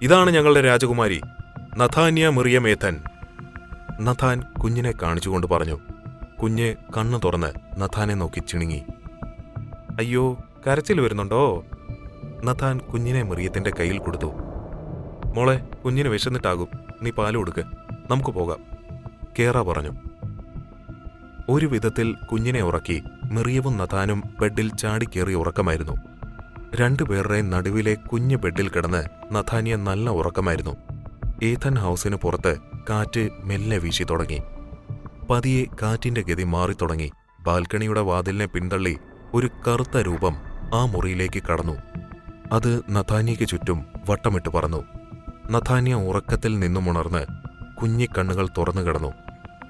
ഇതാണ് ഞങ്ങളുടെ രാജകുമാരി, നഥാന്യ മിറിയം ഏഥൻ. നഥാൻ കുഞ്ഞിനെ കാണിച്ചുകൊണ്ട് പറഞ്ഞു. കുഞ്ഞ് കണ്ണു തുറന്ന് നഥാനെ നോക്കി ചിണുങ്ങി. അയ്യോ, കരച്ചിൽ വരുന്നുണ്ടോ? നഥാൻ കുഞ്ഞിനെ മിറിയത്തിന്റെ കയ്യിൽ കൊടുത്തു. മോളെ, കുഞ്ഞിന് വിശന്നിട്ടാകും, നീ പാല് കൊടുക്ക്, നമുക്ക് പോകാം, കേറ പറഞ്ഞു. ഒരു വിധത്തിൽ കുഞ്ഞിനെ ഉറക്കി മിറിയവും നഥാനും ബെഡിൽ ചാടിക്കേറി ഉറക്കമായിരുന്നു. രണ്ടുപേരുടെയും നടുവിലെ കുഞ്ഞു ബെഡിൽ കിടന്ന് നഥാനിയ നല്ല ഉറക്കമായിരുന്നു. ഏഥൻ ഹൗസിന് പുറത്ത് കാറ്റ് മെല്ലെ വീശി തുടങ്ങി. പതിയെ കാറ്റിന്റെ ഗതി മാറിത്തുടങ്ങി. ബാൽക്കണിയുടെ വാതിലിനെ പിന്തള്ളി ഒരു കറുത്ത രൂപം ആ മുറിയിലേക്ക് കടന്നു. അത് നഥാനിയയ്ക്ക് ചുറ്റും വട്ടമിട്ട് പറന്നു. നഥാനിയ ഉറക്കത്തിൽ നിന്നുമുണർന്ന് കുഞ്ഞിക്കണ്ണുകൾ തുറന്നു കിടന്നു.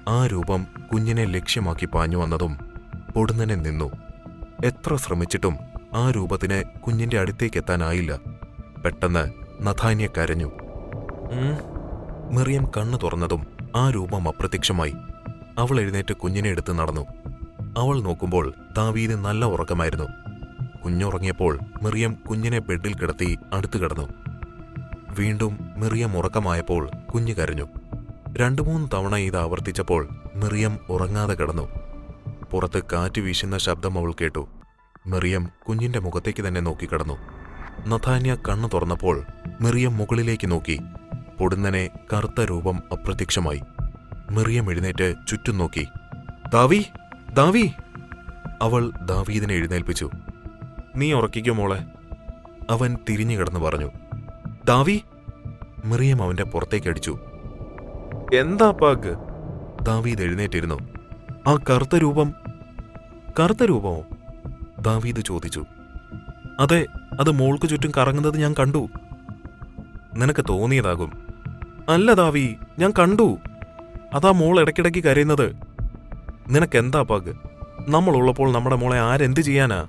ആ രൂപം കുഞ്ഞിനെ ലക്ഷ്യമാക്കി പാഞ്ഞു വന്നതും പൊടുന്നനെ നിന്നു. എത്ര ശ്രമിച്ചിട്ടും ആ രൂപത്തിന് കുഞ്ഞിന്റെ അടുത്തേക്കെത്താനായില്ല. പെട്ടെന്ന് നഥാനിയ കരഞ്ഞു. മിറിയം കണ്ണു തുറന്നതും ആ രൂപം അപ്രത്യക്ഷമായി. അവൾ എഴുന്നേറ്റ് കുഞ്ഞിനെ എടുത്ത് നടന്നു. അവൾ നോക്കുമ്പോൾ ദാവീദ് നല്ല ഉറക്കമായിരുന്നു. കുഞ്ഞുറങ്ങിയപ്പോൾ മിറിയം കുഞ്ഞിനെ ബെഡിൽ കിടത്തി അടുത്തു കിടന്നു. വീണ്ടും മിറിയം ഉറക്കമായപ്പോൾ കുഞ്ഞ് കരഞ്ഞു. 2-3 തവണ ഇത് ആവർത്തിച്ചപ്പോൾ മിറിയം ഉറങ്ങാതെ കിടന്നു. പുറത്ത് കാറ്റ് വീശുന്ന ശബ്ദം അവൾ കേട്ടു. മിറിയം കുഞ്ഞിന്റെ മുഖത്തേക്ക് തന്നെ നോക്കിക്കിടന്നു. നഥാന്യ കണ്ണു തുറന്നപ്പോൾ മിറിയം മുകളിലേക്ക് നോക്കി. പൊടുന്നനെ കറുത്ത രൂപം അപ്രത്യക്ഷമായി. മിറിയം എഴുന്നേറ്റ് ചുറ്റും നോക്കി. ദാവി, ദാവി! അവൾ ദാവീദിനെ എഴുന്നേൽപ്പിച്ചു. നീ ഉറക്കിക്കോ മോളെ, അവൻ തിരിഞ്ഞു കിടന്നു പറഞ്ഞു. ദാവി! മിറിയം അവന്റെ പുറത്തേക്കടിച്ചു. എന്താ പാക്ക്? ദാവീദ് എഴുന്നേറ്റിരുന്നു. ആ കറുത്ത രൂപം. കറുത്ത രൂപമോ? ദാവീദ് ചോദിച്ചു. അതെ, അത് മോൾക്ക് ചുറ്റും കറങ്ങുന്നത് ഞാൻ കണ്ടു. നിനക്ക് തോന്നിയതാകും. അല്ല ദാവി, ഞാൻ കണ്ടു. അതാ മോൾ ഇടയ്ക്കിടയ്ക്ക് കരയുന്നത്. നിനക്കെന്താ പാക്ക്? നമ്മളുള്ളപ്പോൾ നമ്മുടെ മോളെ ആരെന്ത് ചെയ്യാനാ?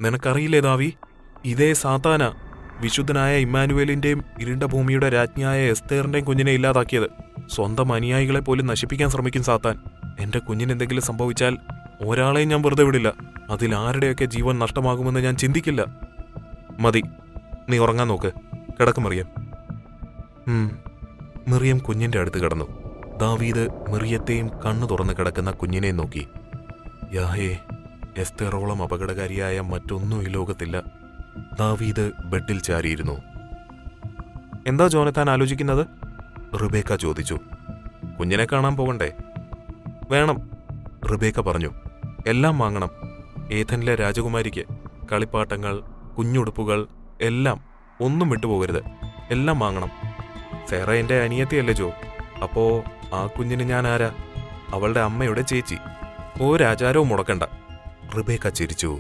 നിനക്കറിയില്ലേ ദാവി, ഇതേ സാത്താന വിശുദ്ധനായ ഇമ്മാനുവേലിന്റെയും ഇരുണ്ട ഭൂമിയുടെ രാജ്ഞിയായ എസ്തേറിന്റെയും കുഞ്ഞിനെ ഇല്ലാതാക്കിയത്. സ്വന്തം അനുയായികളെ പോലും നശിപ്പിക്കാൻ ശ്രമിക്കും സാത്താൻ. എന്റെ കുഞ്ഞിനെന്തെങ്കിലും സംഭവിച്ചാൽ ഒരാളെയും ഞാൻ വെറുതെ വിടില്ല. അതിൽ ആരുടെയൊക്കെ ജീവൻ നഷ്ടമാകുമെന്ന് ഞാൻ ചിന്തിക്കില്ല. മതി, നീ ഉറങ്ങാൻ നോക്ക്. കിടക്കും മിറിയം. മിറിയം കുഞ്ഞിന്റെ അടുത്ത് കിടന്നു. ദാവീദ് മിറിയത്തെയും കണ്ണു തുറന്ന് കിടക്കുന്ന കുഞ്ഞിനെ നോക്കി. യാഹേ, എസ്തേറോളം അപകടകാരിയായ മറ്റൊന്നും ഈ ലോകത്തില്ല. ദാവീദ് ബെഡിൽ ചാരിയിരുന്നു. എന്താ ജോനത്താൻ ആലോചിക്കുന്നത്? റിബേക്ക ചോദിച്ചു. കുഞ്ഞിനെ കാണാൻ പോകണ്ടേ? വേണം, റിബേക്ക പറഞ്ഞു. എല്ലാം വാങ്ങണം. ഏഥനിലെ രാജകുമാരിക്ക് കളിപ്പാട്ടങ്ങൾ, കുഞ്ഞുടുപ്പുകൾ, എല്ലാം. ഒന്നും വിട്ടുപോകരുത്. എല്ലാം വാങ്ങണം. സെറ എന്റെ അനിയത്തിയല്ലേ ജോ? അപ്പോ ആ കുഞ്ഞിന് ഞാൻ ആരാ? അവളുടെ അമ്മയുടെ ചേച്ചി. ഒരാചാരവും മുടക്കണ്ട. റിബേക്ക ചിരിച്ചു.